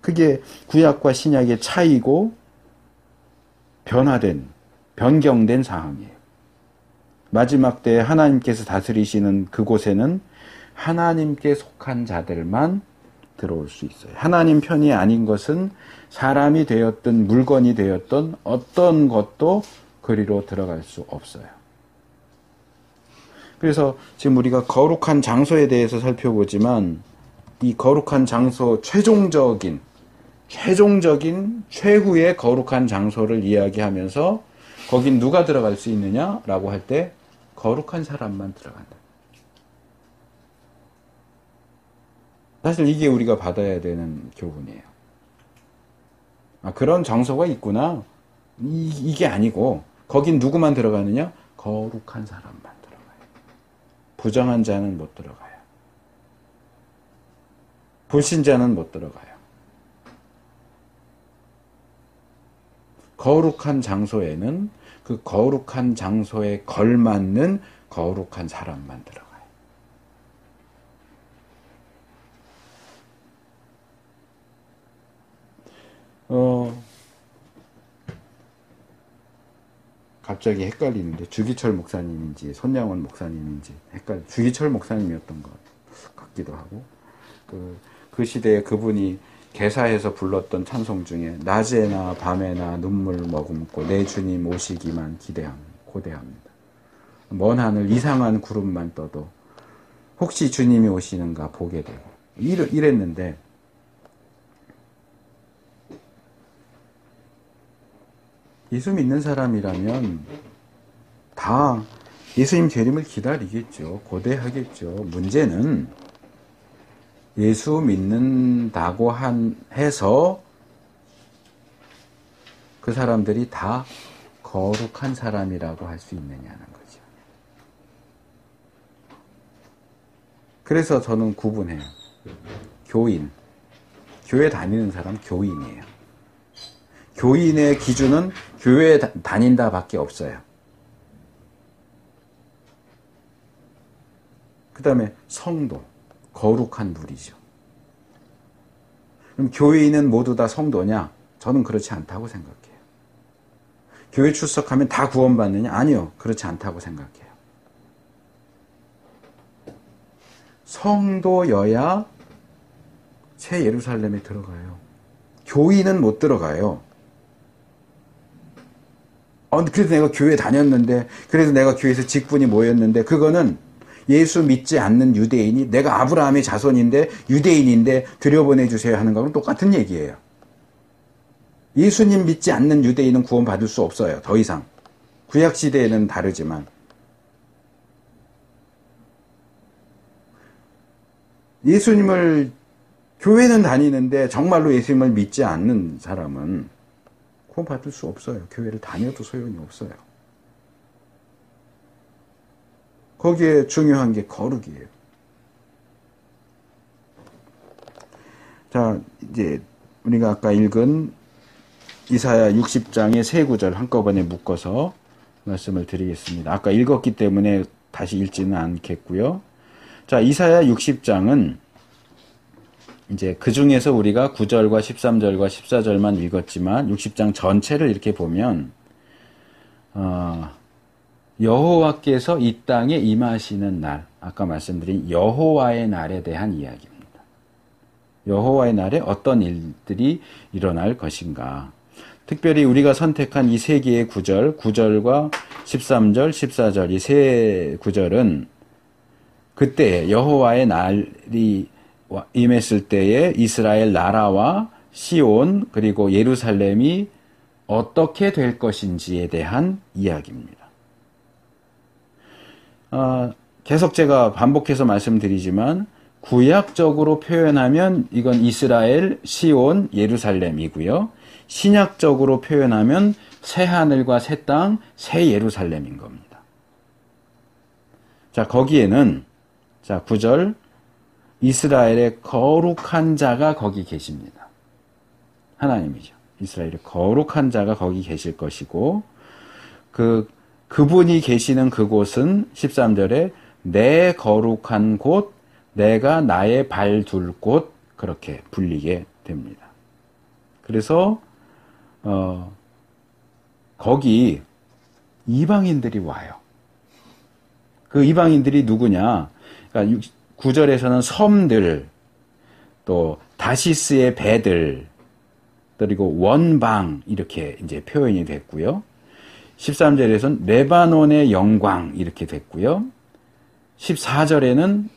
그게 구약과 신약의 차이고 변경된 상황이에요. 마지막 때에 하나님께서 다스리시는 그곳에는 하나님께 속한 자들만 들어올 수 있어요. 하나님 편이 아닌 것은 사람이 되었든 물건이 되었든 어떤 것도 그리로 들어갈 수 없어요. 그래서 지금 우리가 거룩한 장소에 대해서 살펴보지만 이 거룩한 장소 최종적인 최후의 거룩한 장소를 이야기하면서 거긴 누가 들어갈 수 있느냐라고 할 때 거룩한 사람만 들어간다. 사실 이게 우리가 받아야 되는 교훈이에요. 아, 그런 장소가 있구나. 이게 아니고 거긴 누구만 들어가느냐? 거룩한 사람만 들어가요. 부정한 자는 못 들어가요. 불신자는 못 들어가요. 거룩한 장소에는 그 거룩한 장소에 걸맞는 거룩한 사람만 들어가요. 갑자기 헷갈리는데 주기철 목사님인지 손양원 목사님인지 주기철 목사님이었던 것 같기도 하고, 그 시대에 그분이 개사해서 불렀던 찬송 중에 낮에나 밤에나 눈물 머금고 내 주님 오시기만 고대합니다. 먼 하늘 이상한 구름만 떠도 혹시 주님이 오시는가 보게 되고 이랬는데, 예수 믿는 사람이라면 다 예수님 재림을 기다리겠죠. 고대하겠죠. 문제는 예수 믿는다고 해서 그 사람들이 다 거룩한 사람이라고 할 수 있느냐는 거죠. 그래서 저는 구분해요. 교회 다니는 사람 교인이에요. 교인의 기준은 교회에 다닌다 밖에 없어요. 그 다음에 성도, 거룩한 무리죠. 그럼 교인은 모두 다 성도냐? 저는 그렇지 않다고 생각해요. 교회 출석하면 다 구원받느냐? 아니요. 그렇지 않다고 생각해요. 성도여야 새 예루살렘에 들어가요. 교인은 못 들어가요. 그래서 내가 교회 다녔는데, 그래서 내가 교회에서 직분이 모였는데, 그거는 예수 믿지 않는 유대인이 내가 아브라함의 자손인데 유대인인데 들여보내주세요 하는 거랑 똑같은 얘기예요. 예수님 믿지 않는 유대인은 구원받을 수 없어요. 더 이상. 구약시대에는 다르지만. 예수님을 교회는 다니는데 정말로 예수님을 믿지 않는 사람은 구원받을 수 없어요. 교회를 다녀도 소용이 없어요. 거기에 중요한 게 거룩이에요. 이제 우리가 아까 읽은 이사야 60장의 세 구절 한꺼번에 묶어서 말씀을 드리겠습니다. 아까 읽었기 때문에 다시 읽지는 않겠고요. 자, 이사야 60장은 이제 그 중에서 우리가 9절과 13절과 14절만 읽었지만 60장 전체를 이렇게 보면 여호와께서 이 땅에 임하시는 날, 아까 말씀드린 여호와의 날에 대한 이야기입니다. 여호와의 날에 어떤 일들이 일어날 것인가. 특별히 우리가 선택한 이 세 개의 구절, 9절과 13절, 14절 이 세 구절은 그때 여호와의 날이 임했을 때에 이스라엘 나라와 시온 그리고 예루살렘이 어떻게 될 것인지에 대한 이야기입니다. 계속 제가 반복해서 말씀드리지만 구약적으로 표현하면 이건 이스라엘, 시온, 예루살렘이고요. 신약적으로 표현하면 새 하늘과 새 땅, 새 예루살렘인 겁니다. 자, 거기에는 자, 9절 이스라엘의 거룩한 자가 거기 계십니다. 하나님이죠. 이스라엘의 거룩한 자가 거기 계실 것이고 그분이 계시는 그곳은 13절에 내 거룩한 곳, 내가 나의 발 둘 곳 그렇게 불리게 됩니다. 그래서 거기 이방인들이 와요. 그 이방인들이 누구냐? 그러니까 9절에서는 섬들, 또 다시스의 배들, 그리고 원방 이렇게 이제 표현이 됐고요. 13절에서는 레바논의 영광 이렇게 됐고요. 14절에는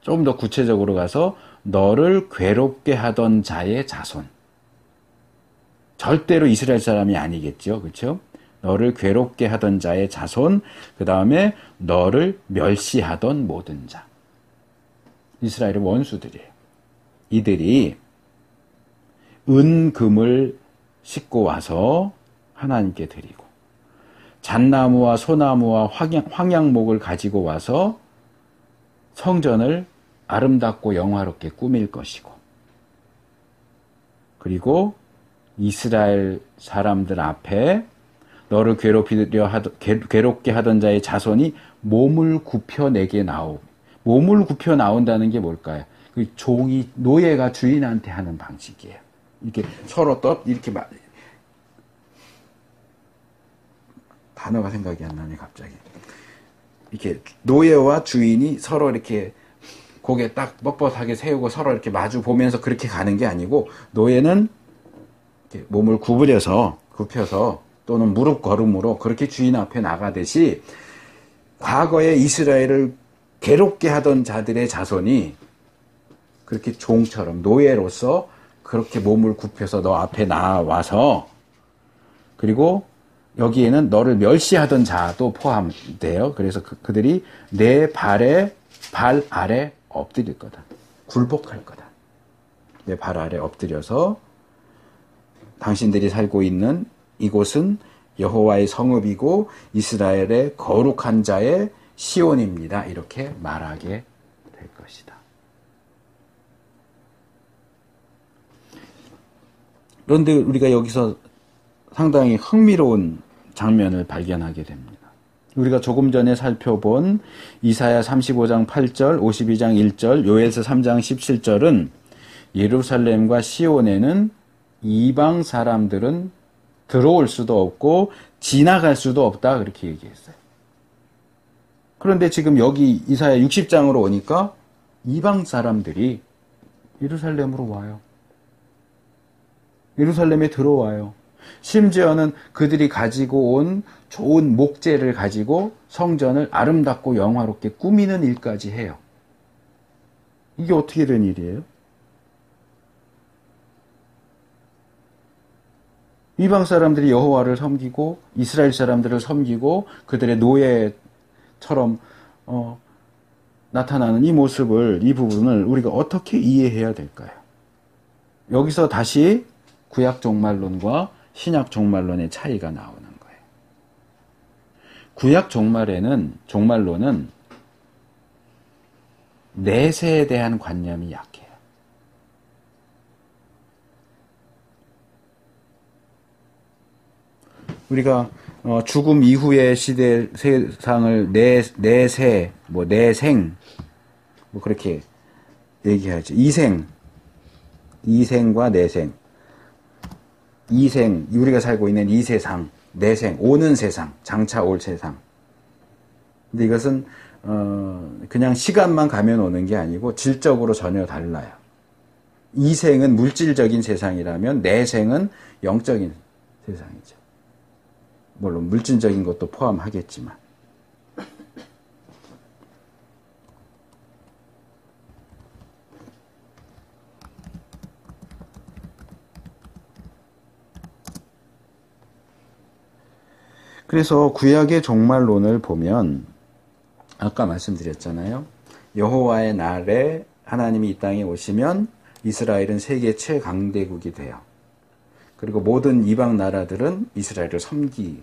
좀 더 구체적으로 가서 너를 괴롭게 하던 자의 자손. 절대로 이스라엘 사람이 아니겠죠. 그렇죠? 너를 괴롭게 하던 자의 자손, 그 다음에 너를 멸시하던 모든 자. 이스라엘의 원수들이에요. 이들이 은금을 싣고 와서 하나님께 드리고 잣나무와 소나무와 황양목을 가지고 와서 성전을 아름답고 영화롭게 꾸밀 것이고 그리고 이스라엘 사람들 앞에 너를 괴롭게 하던 자의 자손이 몸을 굽혀 내게 나오. 몸을 굽혀 나온다는 게 뭘까요? 그 종이, 노예가 주인한테 하는 방식이에요. 이렇게 서로 이렇게 단어가 생각이 안 나네, 갑자기. 이렇게 노예와 주인이 서로 이렇게 고개 딱 뻣뻣하게 세우고 서로 이렇게 마주 보면서 그렇게 가는 게 아니고, 노예는 이렇게 몸을 굽혀서 또는 무릎 걸음으로 그렇게 주인 앞에 나가듯이 과거에 이스라엘을 괴롭게 하던 자들의 자손이 그렇게 종처럼 노예로서 그렇게 몸을 굽혀서 너 앞에 나와서, 그리고 여기에는 너를 멸시하던 자도 포함돼요. 그래서 그들이 내 발 아래 엎드릴 거다. 굴복할 거다. 내 발 아래 엎드려서 당신들이 살고 있는 이곳은 여호와의 성읍이고 이스라엘의 거룩한 자의 시온입니다. 이렇게 말하게 될 것이다. 그런데 우리가 여기서 상당히 흥미로운 장면을 발견하게 됩니다. 우리가 조금 전에 살펴본 이사야 35장 8절, 52장 1절, 요엘서 3장 17절은 예루살렘과 시온에는 이방 사람들은 들어올 수도 없고 지나갈 수도 없다 그렇게 얘기했어요. 그런데 지금 여기 이사야 60장으로 오니까 이방 사람들이 예루살렘으로 와요. 예루살렘에 들어와요. 심지어는 그들이 가지고 온 좋은 목재를 가지고 성전을 아름답고 영화롭게 꾸미는 일까지 해요. 이게 어떻게 된 일이에요? 이방 사람들이 여호와를 섬기고 이스라엘 사람들을 섬기고 그들의 노예처럼 나타나는 이 모습을, 이 부분을 우리가 어떻게 이해해야 될까요? 여기서 다시 구약 종말론과 신약 종말론의 차이가 나오는 거예요. 구약 종말론은 내세에 대한 관념이 약해요. 우리가 죽음 이후의 시대 세상을 내세, 뭐 내생, 뭐 그렇게 얘기하죠. 이생과 내생. 이생, 우리가 살고 있는 이 세상, 내생, 오는 세상, 장차 올 세상. 근데 이것은 그냥 시간만 가면 오는 게 아니고 질적으로 전혀 달라요. 이생은 물질적인 세상이라면 내생은 영적인 세상이죠. 물론 물질적인 것도 포함하겠지만. 그래서 구약의 종말론을 보면 아까 말씀드렸잖아요. 여호와의 날에 하나님이 이 땅에 오시면 이스라엘은 세계 최강대국이 돼요. 그리고 모든 이방 나라들은 이스라엘을 섬기는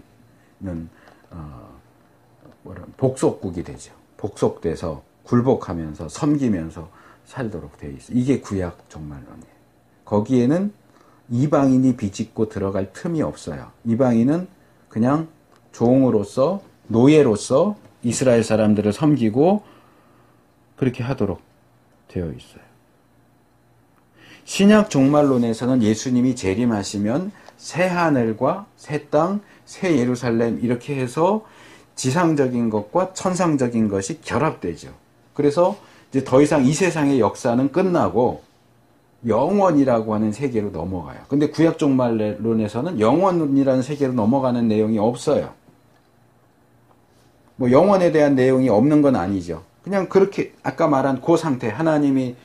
복속국이 되죠. 복속돼서 굴복하면서 섬기면서 살도록 되어 있어요. 이게 구약 종말론이에요. 거기에는 이방인이 비집고 들어갈 틈이 없어요. 이방인은 그냥 종으로서, 노예로서 이스라엘 사람들을 섬기고 그렇게 하도록 되어 있어요. 신약 종말론에서는 예수님이 재림하시면 새 하늘과 새 땅, 새 예루살렘 이렇게 해서 지상적인 것과 천상적인 것이 결합되죠. 그래서 이제 더 이상 이 세상의 역사는 끝나고 영원이라고 하는 세계로 넘어가요. 근데 구약 종말론에서는 영원이라는 세계로 넘어가는 내용이 없어요. 뭐 영원에 대한 내용이 없는 건 아니죠. 그냥 그렇게 아까 말한 그 상태, 하나님이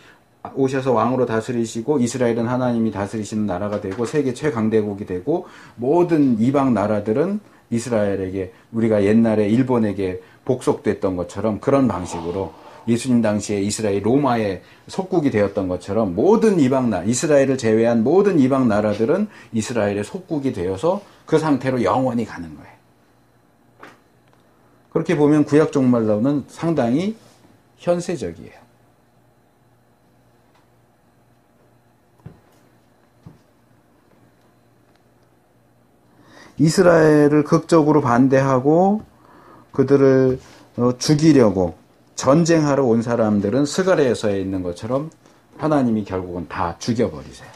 오셔서 왕으로 다스리시고 이스라엘은 하나님이 다스리시는 나라가 되고 세계 최강대국이 되고 모든 이방 나라들은 이스라엘에게, 우리가 옛날에 일본에게 복속됐던 것처럼 그런 방식으로 예수님 당시에 이스라엘 로마의 속국이 되었던 것처럼 모든 이방 나라, 이스라엘을 제외한 모든 이방 나라들은 이스라엘의 속국이 되어서 그 상태로 영원히 가는 거예요. 그렇게 보면 구약 종말론은 상당히 현세적이에요. 이스라엘을 극적으로 반대하고 그들을 죽이려고 전쟁하러 온 사람들은 스가랴서에 있는 것처럼 하나님이 결국은 다 죽여버리세요.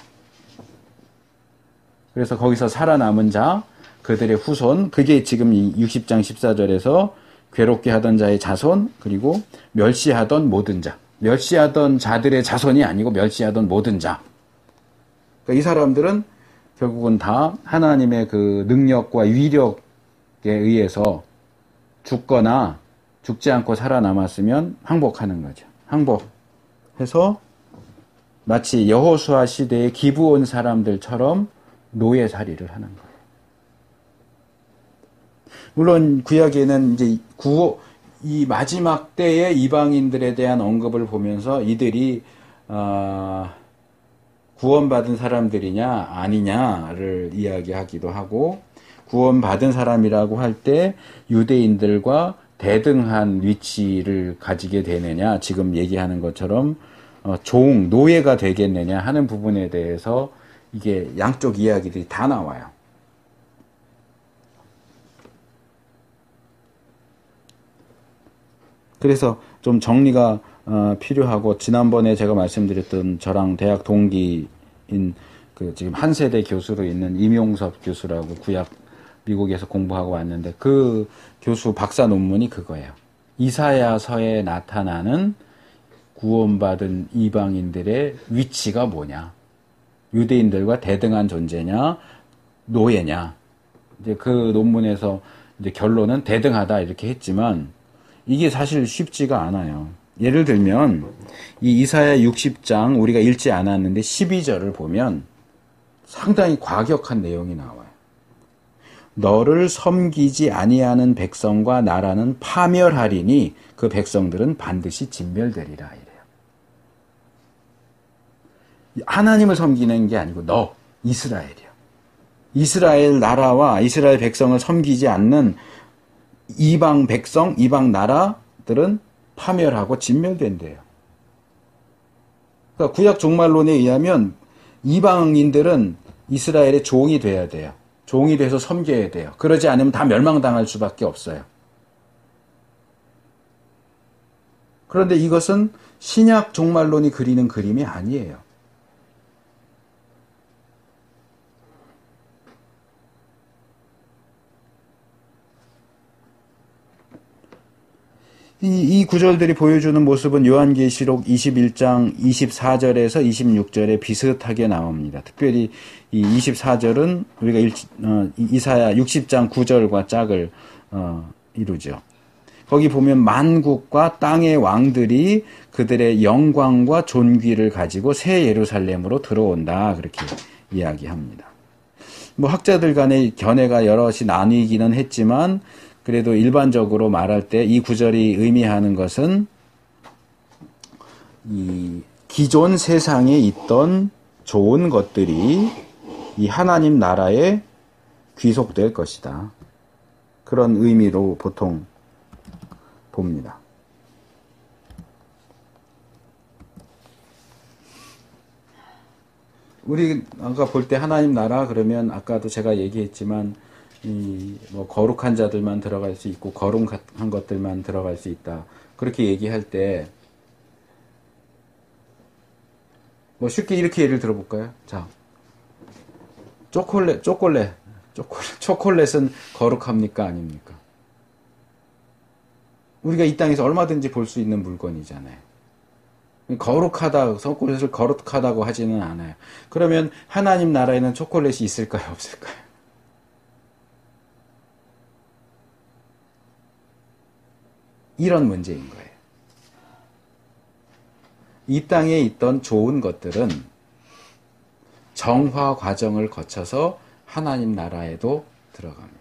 그래서 거기서 살아남은 자, 그들의 후손, 그게 지금 이 60장 14절에서 괴롭게 하던 자의 자손, 그리고 멸시하던 모든 자. 멸시하던 자들의 자손이 아니고 멸시하던 모든 자. 그러니까 이 사람들은 결국은 다 하나님의 그 능력과 위력에 의해서 죽거나 죽지 않고 살아남았으면 항복하는 거죠. 항복해서 마치 여호수아 시대의 기브온 사람들처럼 노예살이를 하는 거예요. 물론 구약에는 이제 이 마지막 때의 이방인들에 대한 언급을 보면서 이들이 구원받은 사람들이냐 아니냐를 이야기하기도 하고, 구원받은 사람이라고 할 때 유대인들과 대등한 위치를 가지게 되느냐, 지금 얘기하는 것처럼 노예가 되겠느냐 하는 부분에 대해서 이게 양쪽 이야기들이 다 나와요. 그래서 좀 정리가 필요하고, 지난번에 제가 말씀드렸던 저랑 대학 동기인 그 지금 한 세대 교수로 있는 임용섭 교수라고 구약 미국에서 공부하고 왔는데, 그 교수 박사 논문이 그거예요. 이사야서에 나타나는 구원받은 이방인들의 위치가 뭐냐, 유대인들과 대등한 존재냐 노예냐. 이제 그 논문에서 이제 결론은 대등하다 이렇게 했지만 이게 사실 쉽지가 않아요. 예를 들면 이 이사야 60장 우리가 읽지 않았는데 12절을 보면 상당히 과격한 내용이 나와요. 너를 섬기지 아니하는 백성과 나라는 파멸하리니 그 백성들은 반드시 진멸되리라 이래요. 하나님을 섬기는 게 아니고 너 이스라엘이요. 이스라엘 나라와 이스라엘 백성을 섬기지 않는 이방 백성, 이방 나라들은 파멸하고 진멸된대요. 그러니까 구약 종말론에 의하면 이방인들은 이스라엘의 종이 돼야 돼요. 종이 돼서 섬겨야 돼요. 그러지 않으면 다 멸망당할 수밖에 없어요. 그런데 이것은 신약 종말론이 그리는 그림이 아니에요. 이 구절들이 보여주는 모습은 요한계시록 21장 24절에서 26절에 비슷하게 나옵니다. 특별히 이 24절은 우리가 이사야 60장 9절과 짝을 이루죠. 거기 보면 만국과 땅의 왕들이 그들의 영광과 존귀를 가지고 새 예루살렘으로 들어온다. 그렇게 이야기합니다. 뭐 학자들 간의 견해가 여럿이 나뉘기는 했지만 그래도 일반적으로 말할 때 이 구절이 의미하는 것은 이 기존 세상에 있던 좋은 것들이 이 하나님 나라에 귀속될 것이다. 그런 의미로 보통 봅니다. 우리 아까 볼 때 하나님 나라 그러면 아까도 제가 얘기했지만 뭐 거룩한 자들만 들어갈 수 있고 거룩한 것들만 들어갈 수 있다. 그렇게 얘기할 때 뭐 쉽게 이렇게 예를 들어볼까요? 자, 초콜릿은 거룩합니까? 아닙니까? 우리가 이 땅에서 얼마든지 볼 수 있는 물건이잖아요. 초콜릿을 거룩하다고 하지는 않아요. 그러면 하나님 나라에는 초콜릿이 있을까요? 없을까요? 이런 문제인 거예요. 이 땅에 있던 좋은 것들은 정화 과정을 거쳐서 하나님 나라에도 들어갑니다.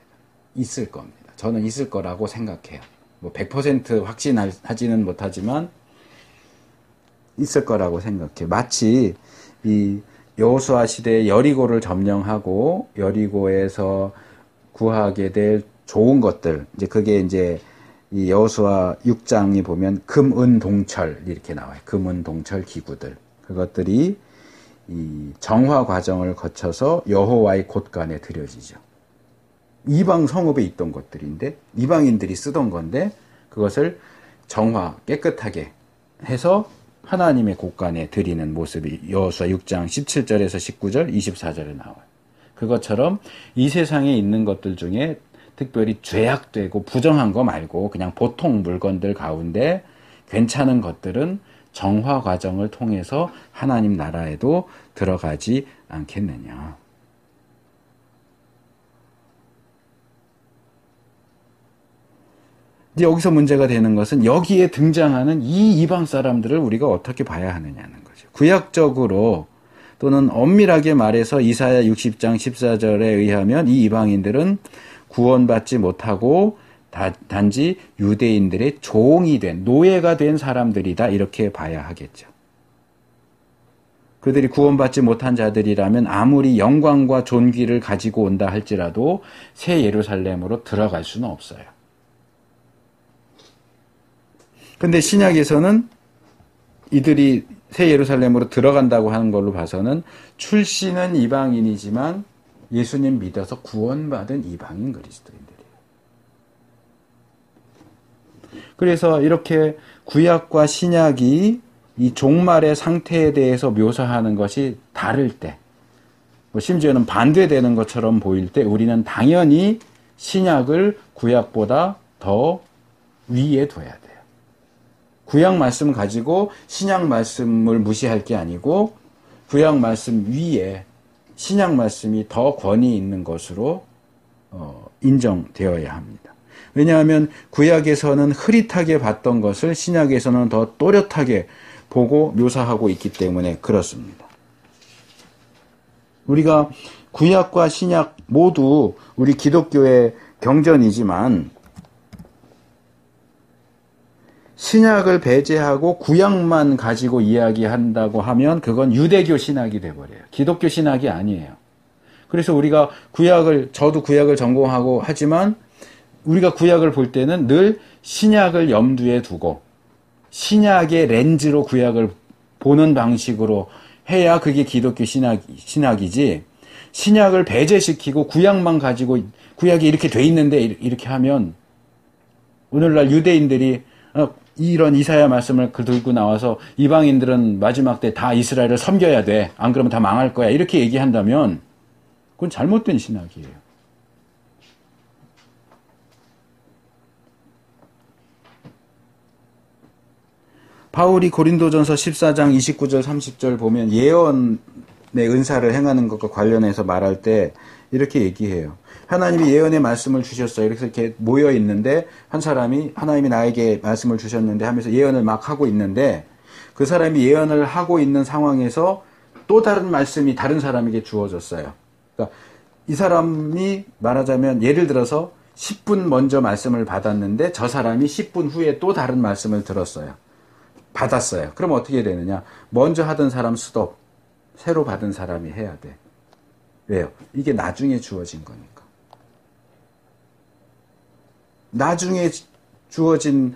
있을 겁니다. 저는 있을 거라고 생각해요. 뭐 100% 확신하지는 못하지만 있을 거라고 생각해요. 마치 이 여호수아 시대에 여리고를 점령하고 여리고에서 구하게 될 좋은 것들, 이제 그게 이제 이 여호수아 6장에 보면 금, 은, 동철 이렇게 나와요. 금, 은, 동철 기구들. 그것들이 이 정화 과정을 거쳐서 여호와의 곳간에 드려지죠. 이방 성읍에 있던 것들인데 이방인들이 쓰던 건데 그것을 정화 깨끗하게 해서 하나님의 곳간에 드리는 모습이 여호수아 6장 17절에서 19절, 24절에 나와요. 그것처럼 이 세상에 있는 것들 중에 특별히 죄악되고 부정한 거 말고 그냥 보통 물건들 가운데 괜찮은 것들은 정화 과정을 통해서 하나님 나라에도 들어가지 않겠느냐. 이제 여기서 문제가 되는 것은 여기에 등장하는 이 이방 사람들을 우리가 어떻게 봐야 하느냐는 거죠. 구약적으로 또는 엄밀하게 말해서 이사야 60장 14절에 의하면 이 이방인들은 구원받지 못하고 단지 유대인들의 종이 된, 노예가 된 사람들이다 이렇게 봐야 하겠죠. 그들이 구원받지 못한 자들이라면 아무리 영광과 존귀를 가지고 온다 할지라도 새 예루살렘으로 들어갈 수는 없어요. 근데 신약에서는 이들이 새 예루살렘으로 들어간다고 하는 걸로 봐서는 출신은 이방인이지만 예수님 믿어서 구원받은 이방인 그리스도인들이에요. 그래서 이렇게 구약과 신약이 이 종말의 상태에 대해서 묘사하는 것이 다를 때, 뭐 심지어는 반대되는 것처럼 보일 때 우리는 당연히 신약을 구약보다 더 위에 둬야 돼요. 구약 말씀 가지고 신약 말씀을 무시할 게 아니고 구약 말씀 위에 신약 말씀이 더 권위 있는 것으로 인정되어야 합니다. 왜냐하면 구약에서는 흐릿하게 봤던 것을 신약에서는 더 또렷하게 보고 묘사하고 있기 때문에 그렇습니다. 우리가 구약과 신약 모두 우리 기독교의 경전이지만 신약을 배제하고 구약만 가지고 이야기한다고 하면 그건 유대교 신학이 돼버려요. 기독교 신학이 아니에요. 그래서 우리가 저도 구약을 전공하고 하지만 우리가 구약을 볼 때는 늘 신약을 염두에 두고 신약의 렌즈로 구약을 보는 방식으로 해야 그게 기독교 신학이지 신약을 배제시키고 구약만 가지고 구약이 이렇게 돼 있는데 이렇게 하면 오늘날 유대인들이 이런 이사야 말씀을 들고 나와서 이방인들은 마지막 때 다 이스라엘을 섬겨야 돼. 안 그러면 다 망할 거야. 이렇게 얘기한다면 그건 잘못된 신학이에요. 바울이 고린도전서 14장 29절 30절 보면 예언의 은사를 행하는 것과 관련해서 말할 때 이렇게 얘기해요. 하나님이 예언의 말씀을 주셨어요. 이렇게 모여 있는데 한 사람이 하나님이 나에게 말씀을 주셨는데 하면서 예언을 막 하고 있는데 그 사람이 예언을 하고 있는 상황에서 또 다른 말씀이 다른 사람에게 주어졌어요. 그러니까 이 사람이 말하자면 예를 들어서 10분 먼저 말씀을 받았는데 저 사람이 10분 후에 또 다른 말씀을 들었어요. 받았어요. 그럼 어떻게 되느냐? 먼저 하던 사람 스톱, 새로 받은 사람이 해야 돼. 왜요? 이게 나중에 주어진 거니까. 나중에 주어진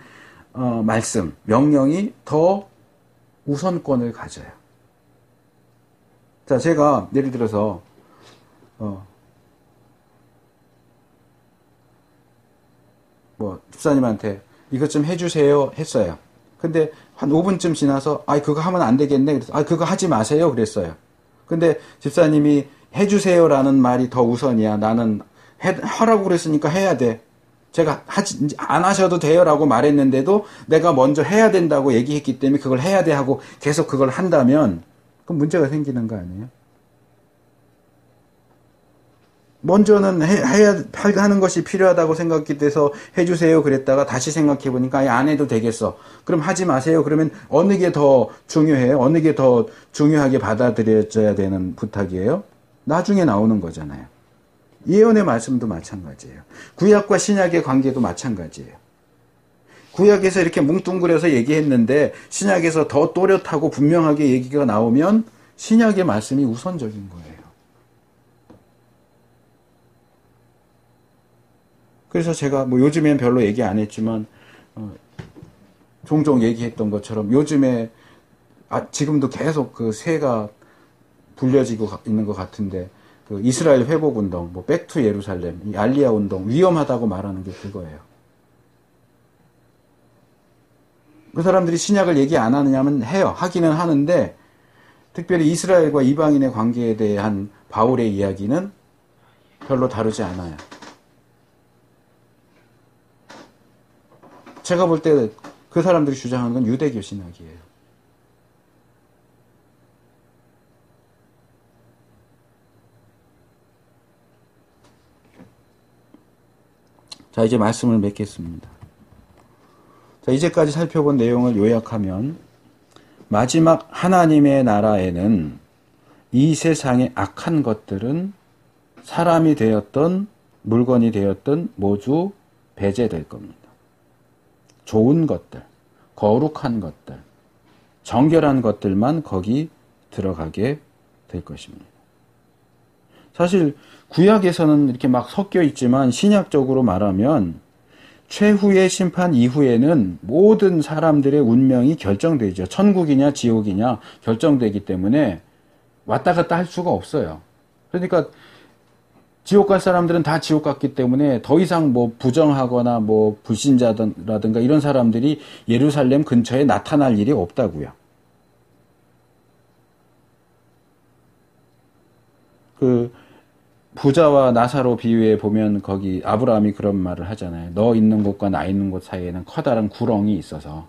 말씀, 명령이 더 우선권을 가져요. 자, 제가 예를 들어서 집사님한테 이것 좀 해주세요 했어요. 근데 한 5분쯤 지나서 그거 하면 안 되겠네. 그래서 그거 하지 마세요 그랬어요. 근데 집사님이 해주세요라는 말이 더 우선이야. 나는 하라고 그랬으니까 해야 돼. 제가 안 하셔도 돼요라고 말했는데도 내가 먼저 해야 된다고 얘기했기 때문에 그걸 해야 돼 하고 계속 그걸 한다면 그럼 문제가 생기는 거 아니에요? 먼저는 해야 하는 것이 필요하다고 생각이 돼서 해주세요 그랬다가 다시 생각해 보니까 안 해도 되겠어. 그럼 하지 마세요. 그러면 어느 게 더 중요해요? 어느 게 더 중요하게 받아들여져야 되는 부탁이에요? 나중에 나오는 거잖아요. 예언의 말씀도 마찬가지예요. 구약과 신약의 관계도 마찬가지예요. 구약에서 이렇게 뭉뚱그려서 얘기했는데 신약에서 더 또렷하고 분명하게 얘기가 나오면 신약의 말씀이 우선적인 거예요. 그래서 제가 요즘엔 별로 얘기 안 했지만 종종 얘기했던 것처럼 요즘에 지금도 계속 그 새가 불려지고 있는 것 같은데 그 이스라엘 회복 운동, 백투 예루살렘, 이 알리야 운동 위험하다고 말하는 게 그거예요. 그 사람들이 신약을 얘기 안 하느냐면 해요. 하기는 하는데 특별히 이스라엘과 이방인의 관계에 대한 바울의 이야기는 별로 다루지 않아요. 제가 볼 때 그 사람들이 주장하는 건 유대교 신학이에요. 자, 이제 말씀을 맺겠습니다. 자, 이제까지 살펴본 내용을 요약하면 마지막 하나님의 나라에는 이 세상의 악한 것들은 사람이 되었던 물건이 되었던 모두 배제될 겁니다. 좋은 것들, 거룩한 것들, 정결한 것들만 거기 들어가게 될 것입니다. 사실 구약에서는 이렇게 막 섞여 있지만 신약적으로 말하면 최후의 심판 이후에는 모든 사람들의 운명이 결정되죠. 천국이냐 지옥이냐 결정되기 때문에 왔다 갔다 할 수가 없어요. 그러니까 지옥 갈 사람들은 다 지옥 갔기 때문에 더 이상 부정하거나 불신자라든가 이런 사람들이 예루살렘 근처에 나타날 일이 없다고요. 그 부자와 나사로 비유에 보면 거기 아브라함이 그런 말을 하잖아요. 너 있는 곳과 나 있는 곳 사이에는 커다란 구렁이 있어서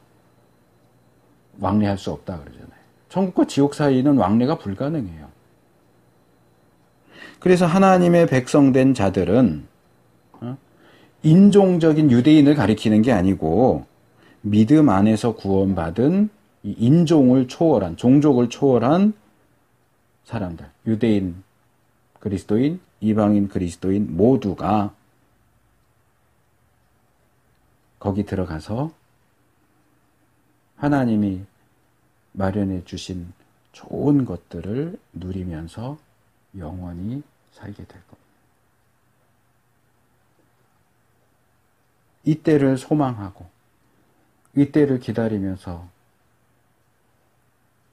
왕래할 수 없다 그러잖아요. 천국과 지옥 사이는 왕래가 불가능해요. 그래서 하나님의 백성된 자들은 인종적인 유대인을 가리키는 게 아니고 믿음 안에서 구원받은 이 인종을 초월한, 종족을 초월한 사람들, 유대인, 그리스도인, 이방인, 그리스도인 모두가 거기 들어가서 하나님이 마련해 주신 좋은 것들을 누리면서 영원히 살게 될 겁니다. 이때를 소망하고 이때를 기다리면서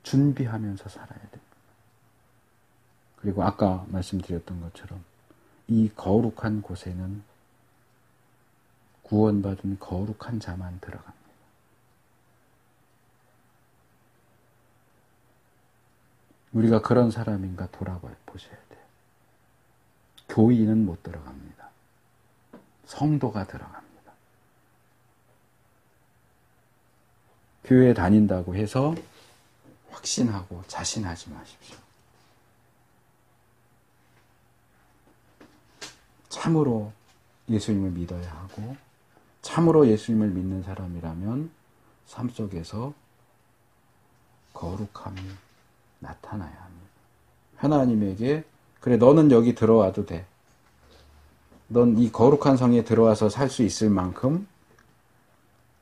준비하면서 살아야 됩니다. 그리고 아까 말씀드렸던 것처럼 이 거룩한 곳에는 구원받은 거룩한 자만 들어갑니다. 우리가 그런 사람인가 돌아보셔야 돼요. 교인은 못 들어갑니다. 성도가 들어갑니다. 교회 다닌다고 해서 확신하고 자신하지 마십시오. 참으로 예수님을 믿어야 하고 참으로 예수님을 믿는 사람이라면 삶 속에서 거룩함이 나타나야 합니다. 하나님에게 그래 너는 여기 들어와도 돼. 넌 이 거룩한 성에 들어와서 살 수 있을 만큼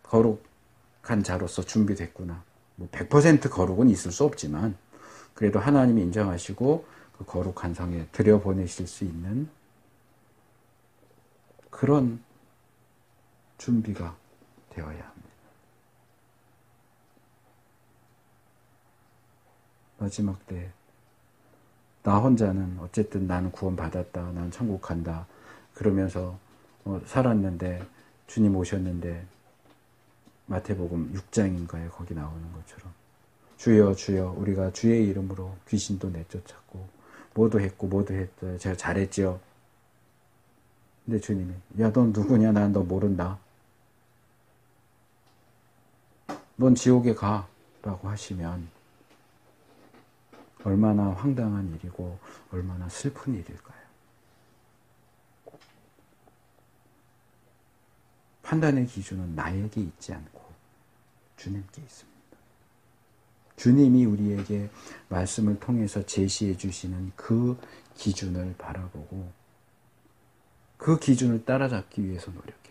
거룩한 자로서 준비됐구나. 뭐 100% 거룩은 있을 수 없지만 그래도 하나님이 인정하시고 그 거룩한 성에 들여보내실 수 있는 그런 준비가 되어야 합니다. 마지막 때 나 혼자는 어쨌든 나는 구원받았다. 나는 천국 간다. 그러면서 살았는데 주님 오셨는데 마태복음 6장인가에 거기 나오는 것처럼 주여 주여 우리가 주의 이름으로 귀신도 내쫓았고 뭐도 했어요. 제가 잘했죠. 근데 주님이 야 넌 누구냐? 난 너 모른다. 넌 지옥에 가 라고 하시면 얼마나 황당한 일이고 얼마나 슬픈 일일까요? 판단의 기준은 나에게 있지 않고 주님께 있습니다. 주님이 우리에게 말씀을 통해서 제시해 주시는 그 기준을 바라보고 그 기준을 따라잡기 위해서 노력해요.